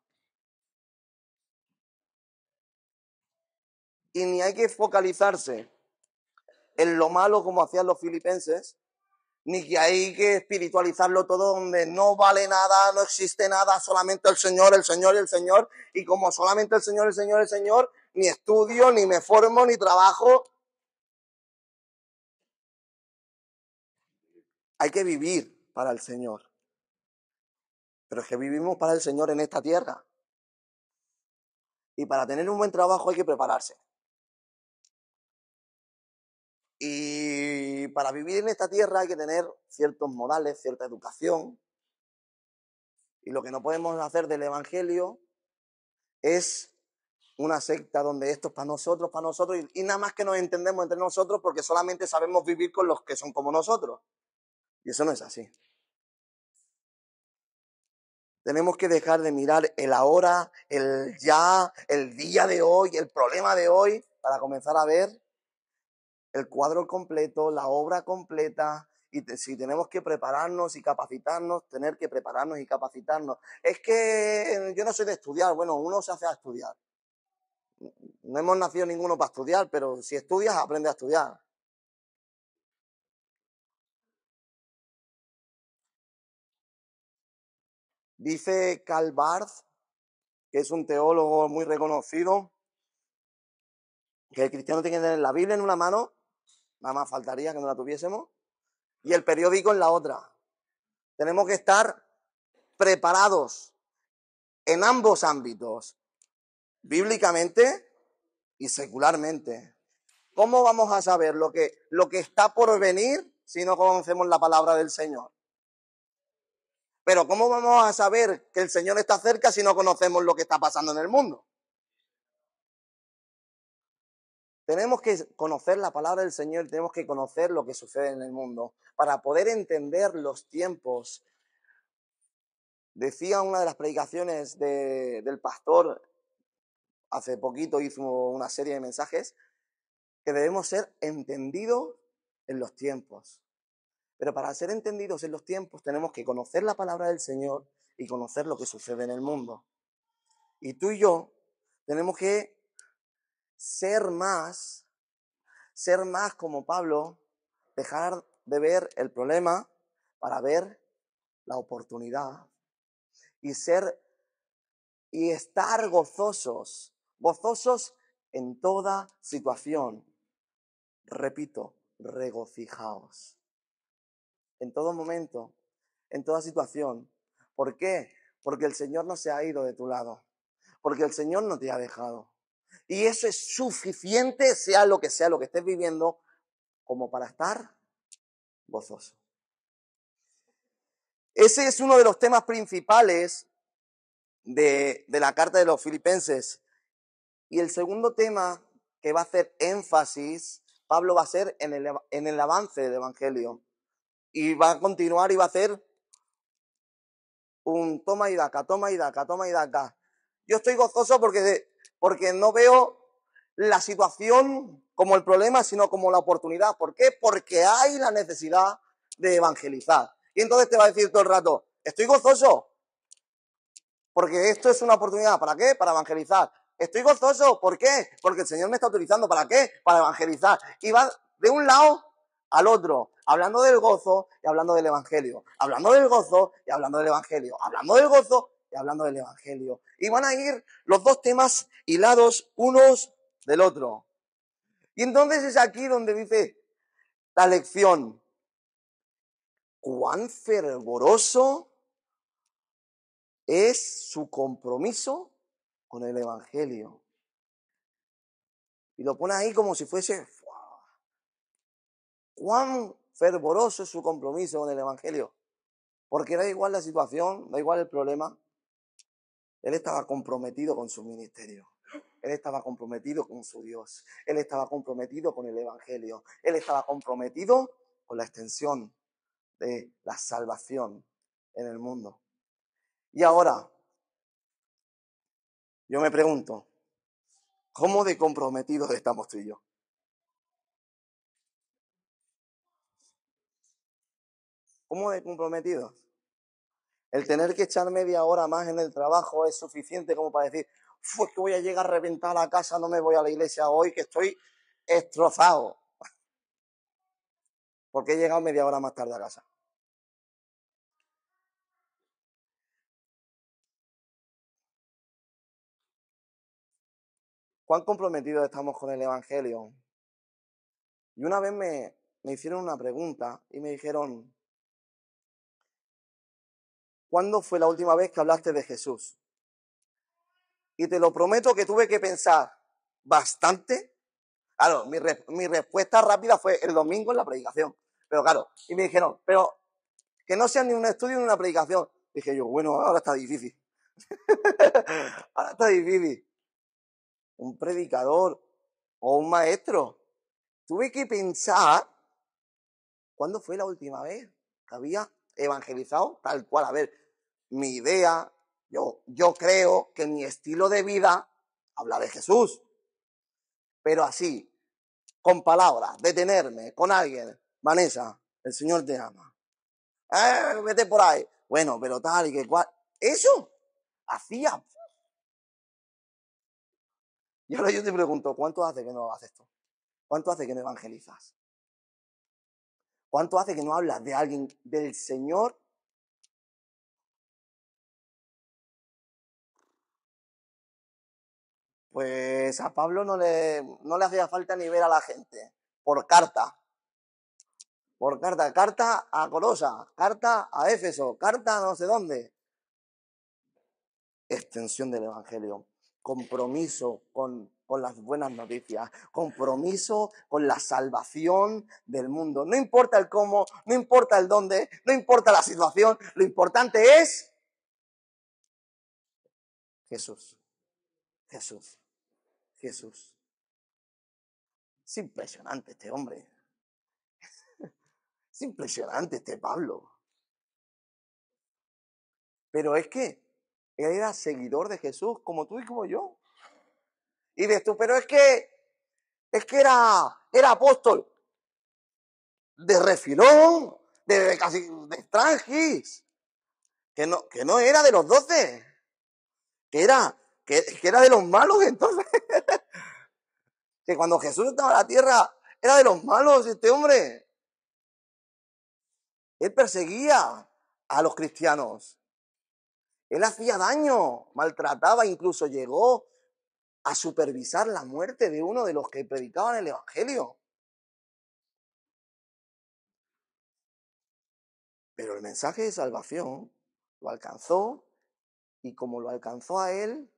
Y ni hay que focalizarse en lo malo como hacían los filipenses, ni que hay que espiritualizarlo todo donde no vale nada, no existe nada, solamente el Señor, el Señor y el Señor. Y como solamente el Señor, el Señor, el Señor, ni estudio, ni me formo, ni trabajo. Hay que vivir para el Señor. Pero es que vivimos para el Señor en esta tierra. Y para tener un buen trabajo hay que prepararse. Y para vivir en esta tierra hay que tener ciertos modales, cierta educación. Y lo que no podemos hacer del Evangelio es una secta donde esto es para nosotros, y nada más que nos entendemos entre nosotros porque solamente sabemos vivir con los que son como nosotros. Y eso no es así. Tenemos que dejar de mirar el ahora, el ya, el día de hoy, el problema de hoy, para comenzar a ver el cuadro completo, la obra completa. Y si tenemos que prepararnos y capacitarnos, tener que prepararnos y capacitarnos. Es que yo no soy de estudiar. Bueno, uno se hace a estudiar. No hemos nacido ninguno para estudiar, pero si estudias, aprende a estudiar. Dice Karl Barth, que es un teólogo muy reconocido, que el cristiano tiene que tener la Biblia en una mano, nada más faltaría que no la tuviésemos, y el periódico en la otra. Tenemos que estar preparados en ambos ámbitos, bíblicamente y secularmente. ¿Cómo vamos a saber lo que está por venir si no conocemos la palabra del Señor? Pero ¿cómo vamos a saber que el Señor está cerca si no conocemos lo que está pasando en el mundo? Tenemos que conocer la palabra del Señor, tenemos que conocer lo que sucede en el mundo para poder entender los tiempos. Decía una de las predicaciones del pastor, hace poquito hizo una serie de mensajes, que debemos ser entendidos en los tiempos. Pero para ser entendidos en los tiempos tenemos que conocer la palabra del Señor y conocer lo que sucede en el mundo. Y tú y yo tenemos que ser más como Pablo, dejar de ver el problema para ver la oportunidad y estar gozosos en toda situación. Repito, regocijaos. En todo momento, en toda situación. ¿Por qué? Porque el Señor no se ha ido de tu lado. Porque el Señor no te ha dejado. Y eso es suficiente, sea lo que estés viviendo, como para estar gozoso. Ese es uno de los temas principales de la carta de los Filipenses. Y el segundo tema que va a hacer énfasis, Pablo va a hacer en el avance del Evangelio. Y va a continuar y va a hacer un toma y daca, toma y daca, toma y daca. Yo estoy gozoso porque no veo la situación como el problema, sino como la oportunidad. ¿Por qué? Porque hay la necesidad de evangelizar. Y entonces te va a decir todo el rato, estoy gozoso, porque esto es una oportunidad. ¿Para qué? Para evangelizar. Estoy gozoso, ¿por qué? Porque el Señor me está utilizando. ¿Para qué? Para evangelizar. Y va de un lado al otro, hablando del gozo y hablando del evangelio. Hablando del gozo y hablando del evangelio. Hablando del gozo y hablando del evangelio. Y van a ir los dos temas hilados unos del otro. Y entonces es aquí donde dice la lección. Cuán fervoroso es su compromiso con el evangelio. Y lo pone ahí como si fuese... Cuán fervoroso es su compromiso con el Evangelio. Porque da igual la situación, da igual el problema. Él estaba comprometido con su ministerio. Él estaba comprometido con su Dios. Él estaba comprometido con el Evangelio. Él estaba comprometido con la extensión de la salvación en el mundo. Y ahora, yo me pregunto, ¿cómo de comprometidos estamos tú y yo? ¿Cómo de comprometidos? El tener que echar media hora más en el trabajo es suficiente como para decir, es que voy a llegar a reventar a la casa, no me voy a la iglesia hoy, que estoy destrozado. Porque he llegado media hora más tarde a casa. ¿Cuán comprometidos estamos con el Evangelio? Y una vez me hicieron una pregunta y me dijeron, ¿cuándo fue la última vez que hablaste de Jesús? Y te lo prometo que tuve que pensar bastante. Claro, mi respuesta rápida fue el domingo en la predicación. Pero claro, y me dijeron, pero que no sea ni un estudio ni una predicación. Dije yo, bueno, ahora está difícil. Ahora está difícil. Un predicador o un maestro. Tuve que pensar, ¿cuándo fue la última vez que había evangelizado tal cual? A ver, mi idea, yo creo que mi estilo de vida habla de Jesús. Pero así, con palabras, detenerme con alguien. Vanessa, el Señor te ama. Vete por ahí. Bueno, pero tal y que cual. Eso hacía. Y ahora yo te pregunto, ¿cuánto hace que no haces esto? ¿Cuánto hace que no evangelizas? ¿Cuánto hace que no hablas de alguien, del Señor? Pues a Pablo no le hacía falta ni ver a la gente. Por carta. Por carta. Carta a Colosa. Carta a Éfeso. Carta a no sé dónde. Extensión del Evangelio. Compromiso con las buenas noticias. Compromiso con la salvación del mundo. No importa el cómo, no importa el dónde, no importa la situación. Lo importante es Jesús. Jesús. Jesús. Es impresionante este hombre. Es impresionante este Pablo. Pero es que él era seguidor de Jesús, como tú y como yo. Y dices tú, pero es que era apóstol de refilón, de casi de extranjis, que no era de los 12, que era de los malos entonces. Que cuando Jesús estaba en la tierra, era de los malos este hombre. Él perseguía a los cristianos. Él hacía daño, maltrataba, incluso llegó a supervisar la muerte de uno de los que predicaban el Evangelio. Pero el mensaje de salvación lo alcanzó y como lo alcanzó a él,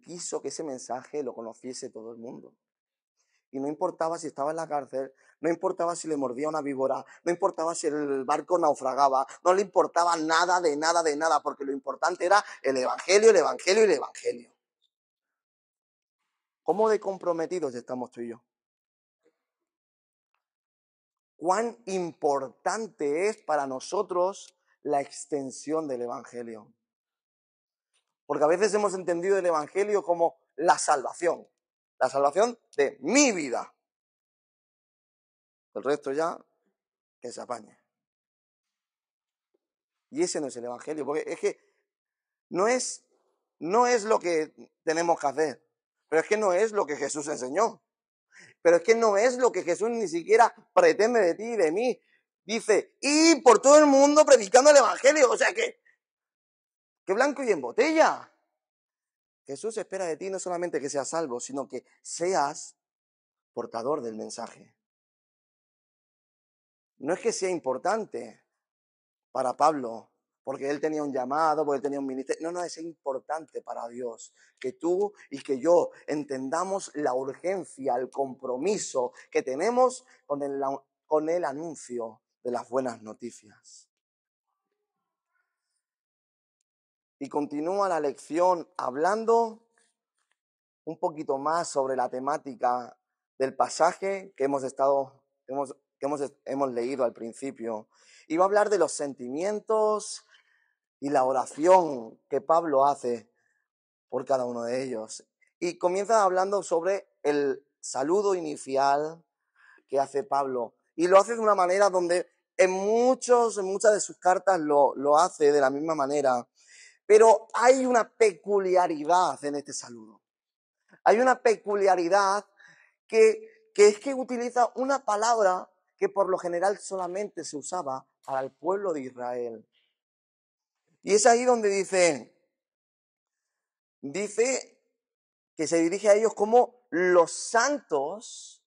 quiso que ese mensaje lo conociese todo el mundo. Y no importaba si estaba en la cárcel, no importaba si le mordía una víbora, no importaba si el barco naufragaba, no le importaba nada, porque lo importante era el Evangelio, el Evangelio y el Evangelio. ¿Cómo de comprometidos estamos tú y yo? ¿Cuán importante es para nosotros la extensión del Evangelio? Porque a veces hemos entendido el Evangelio como la salvación de mi vida. El resto ya, que se apañe. Y ese no es el Evangelio, porque es que no es lo que tenemos que hacer, pero es que no es lo que Jesús enseñó. Pero es que no es lo que Jesús ni siquiera pretende de ti y de mí. Dice, y por todo el mundo predicando el Evangelio. O sea que blanco y en botella. Jesús espera de ti no solamente que seas salvo, sino que seas portador del mensaje. No es que sea importante para Pablo porque él tenía un llamado, porque él tenía un ministerio. No, es importante para Dios que tú y que yo entendamos la urgencia, el compromiso que tenemos con el anuncio de las buenas noticias. Y continúa la lección hablando un poquito más sobre la temática del pasaje que hemos leído al principio. Y va a hablar de los sentimientos y la oración que Pablo hace por cada uno de ellos. Y comienza hablando sobre el saludo inicial que hace Pablo. Y lo hace de una manera donde en muchas de sus cartas lo hace de la misma manera. Pero hay una peculiaridad en este saludo. Hay una peculiaridad que es que utiliza una palabra que por lo general solamente se usaba para el pueblo de Israel. Y es ahí donde dice que se dirige a ellos como los santos,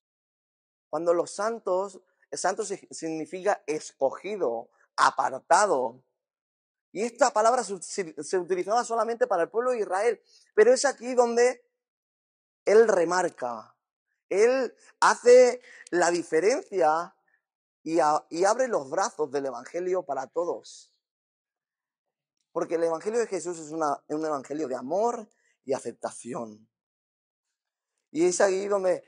cuando santo significa escogido, apartado. Y esta palabra se utilizaba solamente para el pueblo de Israel, pero es aquí donde él remarca, él hace la diferencia y abre los brazos del Evangelio para todos. Porque el Evangelio de Jesús es un Evangelio de amor y aceptación. Y es ahí donde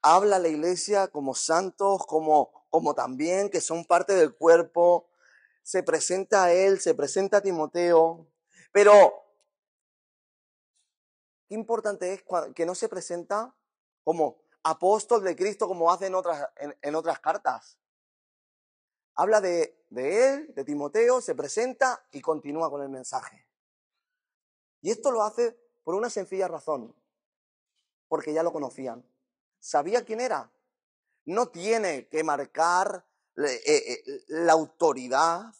habla la iglesia como santos, como también que son parte del cuerpo. Se presenta a él, se presenta a Timoteo. Pero qué importante es que no se presenta como apóstol de Cristo como hace en otras cartas. Habla de él, de Timoteo, se presenta y continúa con el mensaje. Y esto lo hace por una sencilla razón, porque ya lo conocían. Sabía quién era. No tiene que marcar la autoridad.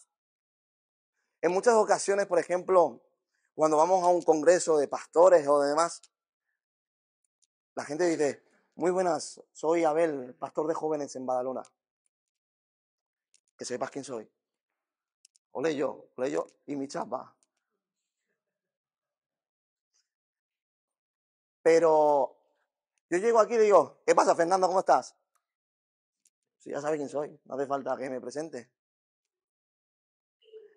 En muchas ocasiones, por ejemplo, cuando vamos a un congreso de pastores o demás, la gente dice, muy buenas, soy Abel, pastor de jóvenes en Badalona. Que sepas quién soy. Ole yo y mi chapa. Pero yo llego aquí y digo, ¿qué pasa, Fernando? ¿Cómo estás? Si ya sabes quién soy, no hace falta que me presente.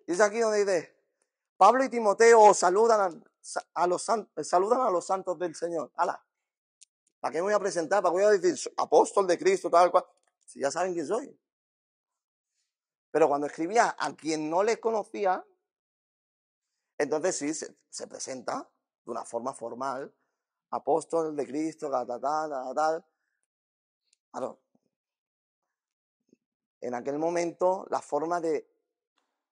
Y es aquí donde dice, Pablo y Timoteo saludan a los santos del Señor. ¡Hala! ¿Para qué me voy a presentar? ¿Para qué voy a decir apóstol de Cristo, tal cual? Si ya saben quién soy. Pero cuando escribía a quien no les conocía, entonces sí se presenta de una forma formal, apóstol de Cristo, tal. Claro, en aquel momento la forma de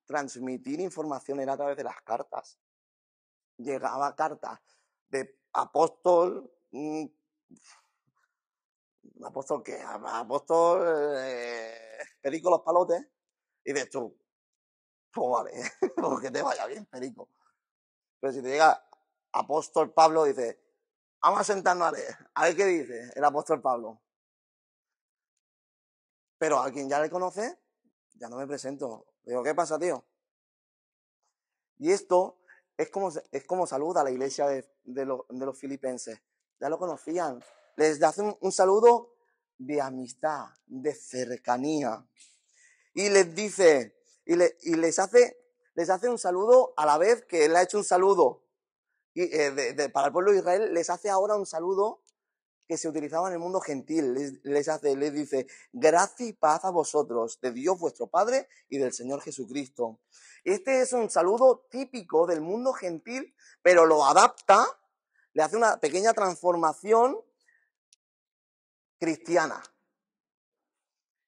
transmitir información era a través de las cartas. Llegaba cartas de apóstol, apóstol qué, apóstol Perico los Palotes, y dices tú, pues vale, porque te vaya bien, Perico. Pero si te llega apóstol Pablo, dice, vamos a sentarnos a ver qué dice el apóstol Pablo. Pero a quien ya le conoce, ya no me presento. Digo, ¿qué pasa, tío? Y esto es como saluda a la iglesia de los filipenses. Ya lo conocían. Les hace un saludo de amistad, de cercanía. Y les dice, les hace un saludo a la vez que él ha hecho un saludo para el pueblo de Israel, les hace ahora un saludo que se utilizaba en el mundo gentil. Les dice, gracia y paz a vosotros, de Dios vuestro Padre y del Señor Jesucristo. Este es un saludo típico del mundo gentil, pero lo adapta, le hace una pequeña transformación cristiana.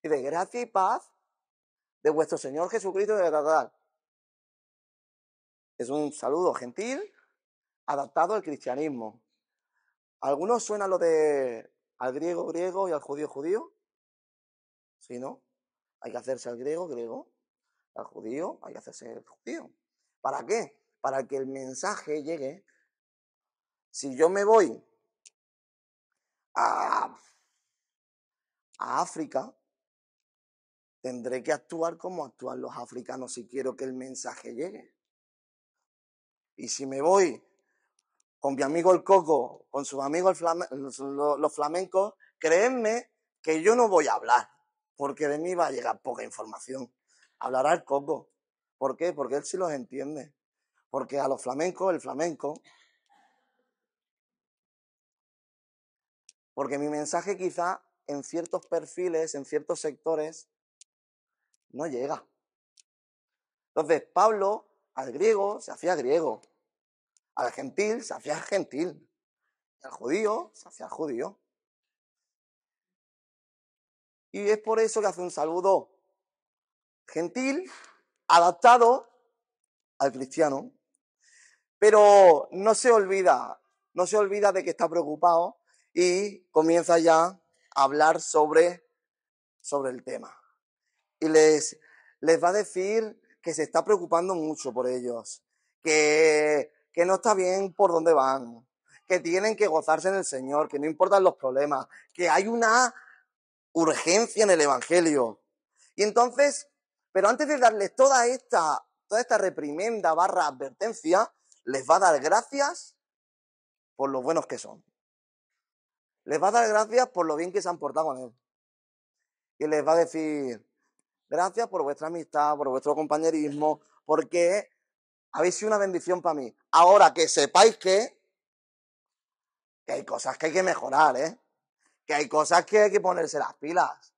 Dice, gracia y paz de vuestro Señor Jesucristo de tal. Es un saludo gentil adaptado al cristianismo. ¿A algunos suena lo de al griego griego y al judío judío? ¿Sí, no? Hay que hacerse al griego griego, al judío hay que hacerse el judío. ¿Para qué? Para que el mensaje llegue. Si yo me voy a África, tendré que actuar como actúan los africanos si quiero que el mensaje llegue. Y si me voy con mi amigo el Coco, con sus amigos los flamencos, créanme que yo no voy a hablar, porque de mí va a llegar poca información. Hablará el Coco. ¿Por qué? Porque él sí los entiende. Porque a los flamencos, el flamenco, porque mi mensaje quizá en ciertos perfiles, en ciertos sectores, no llega. Entonces, Pablo al griego se hacía griego, al gentil se hacía gentil, y al judío se hacía judío. Y es por eso que hace un saludo gentil, adaptado al cristiano, pero no se olvida de que está preocupado y comienza ya a hablar sobre el tema. Y les va a decir que se está preocupando mucho por ellos, que no está bien por dónde van, que tienen que gozarse en el Señor, que no importan los problemas, que hay una urgencia en el Evangelio. Y entonces, pero antes de darles toda esta reprimenda / advertencia, les va a dar gracias por lo buenos que son. Les va a dar gracias por lo bien que se han portado con él. Y les va a decir, gracias por vuestra amistad, por vuestro compañerismo, porque habéis sido una bendición para mí. Ahora que sepáis que hay cosas que hay que mejorar, que hay cosas que hay que ponerse las pilas,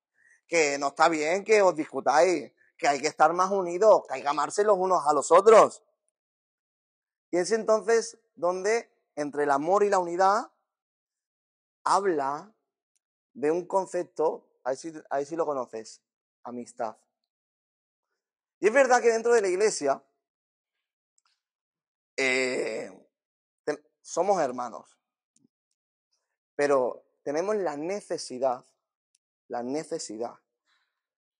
que no está bien que os discutáis, que hay que estar más unidos, que hay que amarse los unos a los otros. Y es entonces donde, entre el amor y la unidad, habla de un concepto, ahí sí lo conoces, amistad. Y es verdad que dentro de la iglesia somos hermanos, pero tenemos la necesidad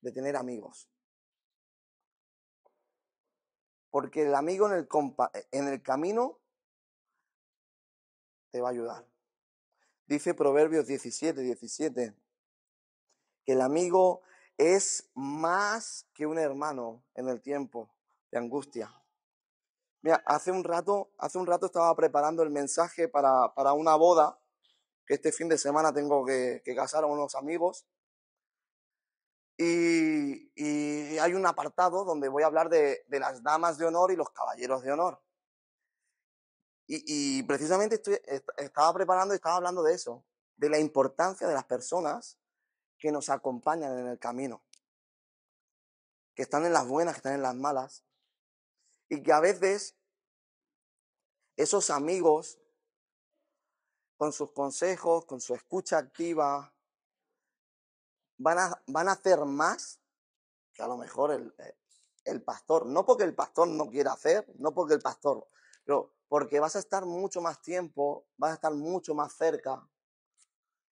de tener amigos. Porque el amigo en el camino te va a ayudar. Dice Proverbios 17, que el amigo es más que un hermano en el tiempo de angustia. Mira, hace un rato estaba preparando el mensaje para una boda, que este fin de semana tengo que casar a unos amigos. Y hay un apartado donde voy a hablar de las damas de honor y los caballeros de honor. Y precisamente estaba preparando y estaba hablando de eso, de la importancia de las personas que nos acompañan en el camino, que están en las buenas, que están en las malas, y que a veces esos amigos, con sus consejos, con su escucha activa, van a hacer más que a lo mejor el pastor. No porque el pastor no quiera hacer, no porque el pastor, pero porque vas a estar mucho más tiempo, vas a estar mucho más cerca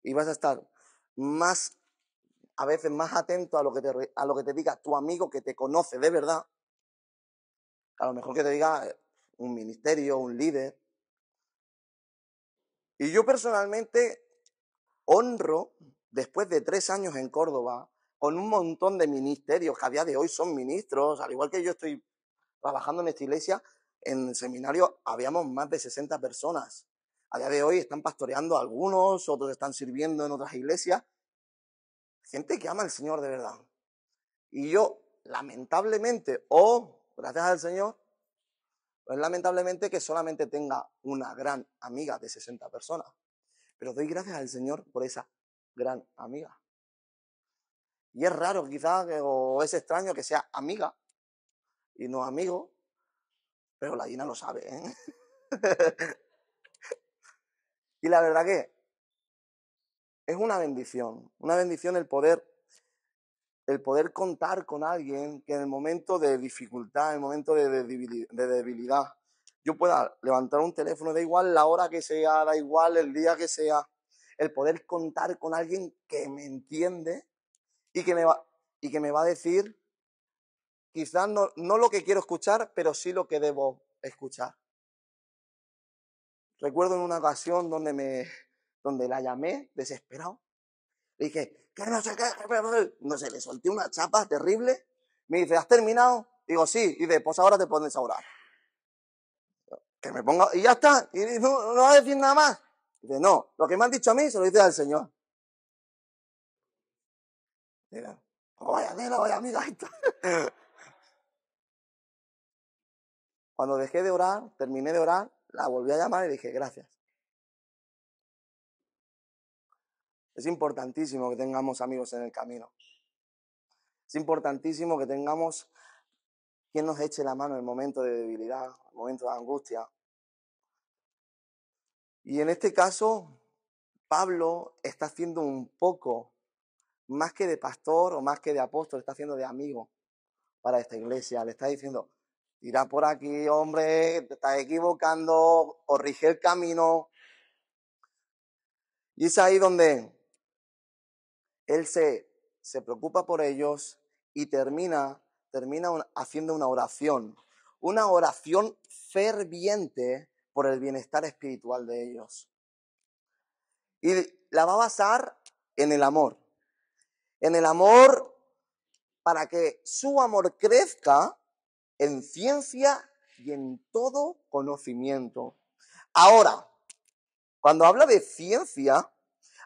y vas a estar más, a veces más atento a lo que te diga tu amigo que te conoce de verdad, a lo mejor que te diga un ministerio, un líder. Y yo personalmente honro, después de 3 años en Córdoba, con un montón de ministerios que a día de hoy son ministros, al igual que yo estoy trabajando en esta iglesia, en el seminario habíamos más de 60 personas. A día de hoy están pastoreando algunos, otros están sirviendo en otras iglesias. Gente que ama al Señor de verdad. Y yo, lamentablemente, gracias al Señor, pues lamentablemente que solamente tenga una gran amiga de 60 personas. Pero doy gracias al Señor por esa gran amiga. Y es raro quizás, o es extraño que sea amiga y no amigo, pero la Dina lo sabe, ¿eh? Y la verdad que es una bendición el poder contar con alguien que en el momento de dificultad, en el momento de debilidad, yo pueda levantar un teléfono, da igual la hora que sea, da igual el día que sea, el poder contar con alguien que me entiende y que me va a decir quizás no lo que quiero escuchar, pero sí lo que debo escuchar. Recuerdo en una ocasión donde la llamé desesperado. Le dije, que no sé qué, no sé, le solté una chapa terrible. Me dice, ¿has terminado? Digo, sí. Y dice, pues ahora te pones a orar. Que me ponga, y ya está. Y no va a decir nada más. Dice, no, lo que me han dicho a mí se lo dice al Señor. Mira, vaya amiga esta. Cuando dejé de orar, terminé de orar, la volví a llamar y dije, gracias. Es importantísimo que tengamos amigos en el camino. Es importantísimo que tengamos quien nos eche la mano en el momento de debilidad, en el momento de angustia. Y en este caso, Pablo está haciendo un poco, más que de pastor o más que de apóstol, está haciendo de amigo para esta iglesia. Le está diciendo, irá por aquí, hombre, te estás equivocando, corrige el camino. Y es ahí donde él se preocupa por ellos y termina haciendo una oración ferviente por el bienestar espiritual de ellos. Y la va a basar en el amor para que su amor crezca en ciencia y en todo conocimiento. Ahora, cuando habla de ciencia,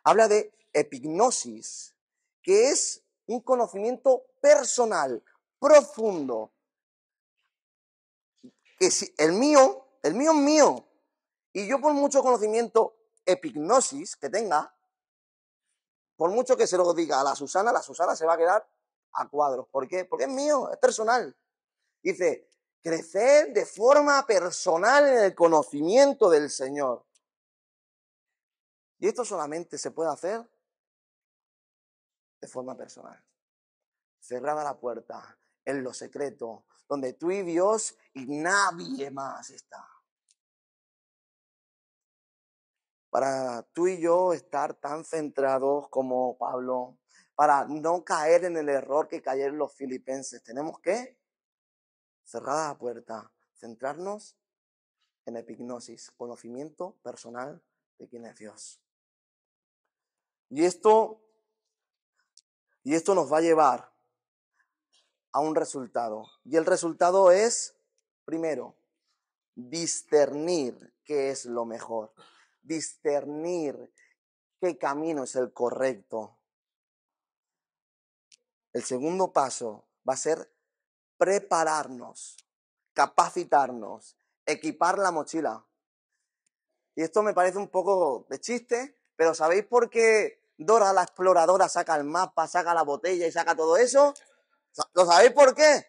habla de epignosis, que es un conocimiento personal, profundo, que si el mío es mío, y yo por mucho conocimiento epignosis que tenga, por mucho que se lo diga a la Susana se va a quedar a cuadros. ¿Por qué? Porque es mío, es personal. Dice, crecer de forma personal en el conocimiento del Señor. Y esto solamente se puede hacer de forma personal. Cerrada la puerta, en lo secreto, donde tú y Dios y nadie más está. Para tú y yo estar tan centrados como Pablo, para no caer en el error que cayeron los filipenses, tenemos que cerrar la puerta, centrarnos en epignosis, conocimiento personal de quién es Dios. Y esto nos va a llevar a un resultado. Y el resultado es, primero, discernir qué es lo mejor. Discernir qué camino es el correcto. El segundo paso va a ser prepararnos, capacitarnos, equipar la mochila. Y esto me parece un poco de chiste, pero ¿sabéis por qué Dora la exploradora saca el mapa, saca la botella y saca todo eso? ¿Lo sabéis por qué?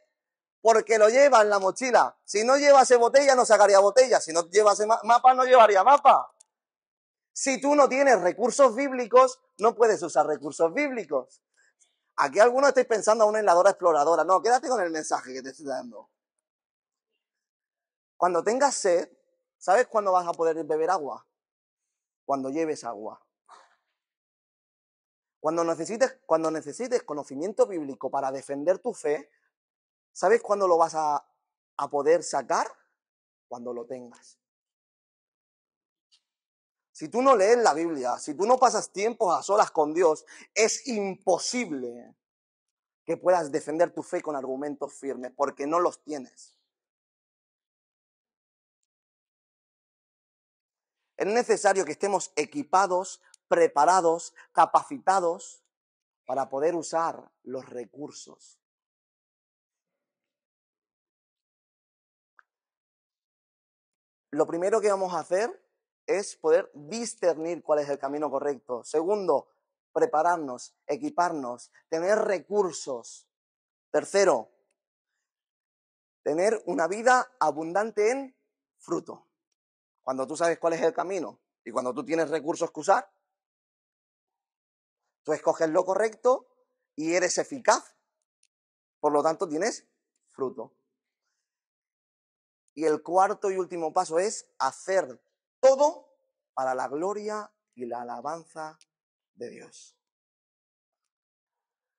Porque lo lleva en la mochila. Si no llevase botella, no sacaría botella. Si no llevase mapa, no llevaría mapa. Si tú no tienes recursos bíblicos, no puedes usar recursos bíblicos. Aquí algunos estáis pensando aún en la Dora exploradora. No, quédate con el mensaje que te estoy dando. Cuando tengas sed, ¿sabes cuándo vas a poder beber agua? Cuando lleves agua. Cuando necesites conocimiento bíblico para defender tu fe, ¿sabes cuándo lo vas a poder sacar? Cuando lo tengas. Si tú no lees la Biblia, si tú no pasas tiempos a solas con Dios, es imposible que puedas defender tu fe con argumentos firmes, porque no los tienes. Es necesario que estemos equipados, preparados, capacitados para poder usar los recursos. Lo primero que vamos a hacer es poder discernir cuál es el camino correcto. Segundo, prepararnos, equiparnos, tener recursos. Tercero, tener una vida abundante en fruto. Cuando tú sabes cuál es el camino y cuando tú tienes recursos que usar, tú escoges lo correcto y eres eficaz. Por lo tanto, tienes fruto. Y el cuarto y último paso es hacer todo para la gloria y la alabanza de Dios.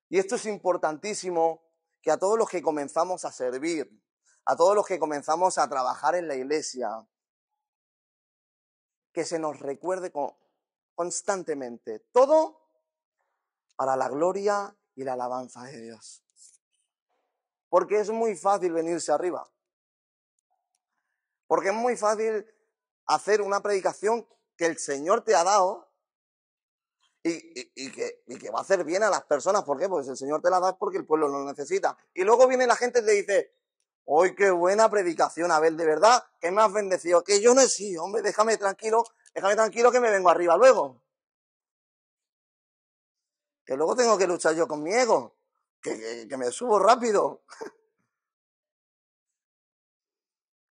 Y esto es importantísimo, que a todos los que comenzamos a servir, a todos los que comenzamos a trabajar en la iglesia, que se nos recuerde constantemente, todo para la gloria y la alabanza de Dios. Porque es muy fácil venirse arriba. Porque es muy fácil hacer una predicación que el Señor te ha dado y que va a hacer bien a las personas. ¿Por qué? Pues el Señor te la da porque el pueblo lo necesita. Y luego viene la gente y te dice, ¡hoy qué buena predicación! A ver, de verdad, que me has bendecido. Que yo no he sido, hombre, déjame tranquilo que me vengo arriba luego. Que luego tengo que luchar yo con mi ego. Que me subo rápido.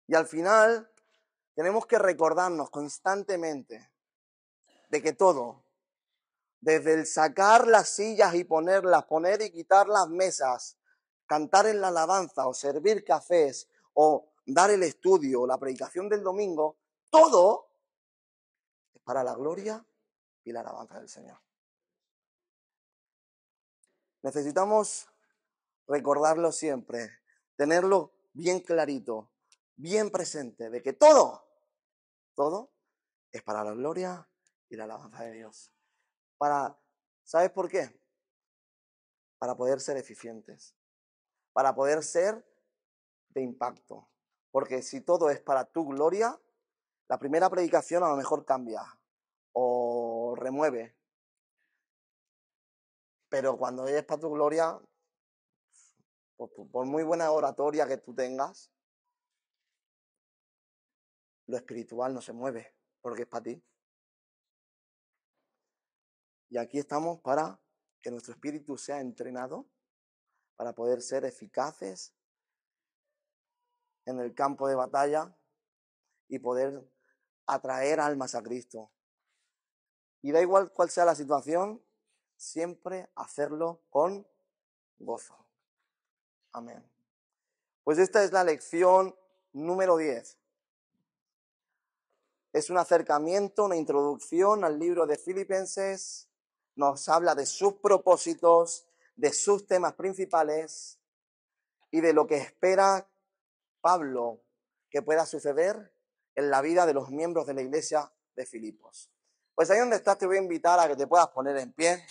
Y al final tenemos que recordarnos constantemente de que todo, desde el sacar las sillas y ponerlas, poner y quitar las mesas, cantar en la alabanza o servir cafés o dar el estudio o la predicación del domingo, todo es para la gloria y la alabanza del Señor. Necesitamos recordarlo siempre, tenerlo bien clarito, bien presente, de que todo es para la gloria y la alabanza de Dios. ¿Sabes por qué? Para poder ser eficientes, para poder ser de impacto. Porque si todo es para tu gloria, la primera predicación a lo mejor cambia o remueve. Pero cuando es para tu gloria, por muy buena oratoria que tú tengas, lo espiritual no se mueve, porque es para ti. Y aquí estamos para que nuestro espíritu sea entrenado para poder ser eficaces en el campo de batalla y poder atraer almas a Cristo. Y da igual cuál sea la situación, siempre hacerlo con gozo. Amén. Pues esta es la lección número 10. Es un acercamiento, una introducción al libro de Filipenses. Nos habla de sus propósitos, de sus temas principales y de lo que espera Pablo que pueda suceder en la vida de los miembros de la iglesia de Filipos. Pues ahí donde estás te voy a invitar a que te puedas poner en pie.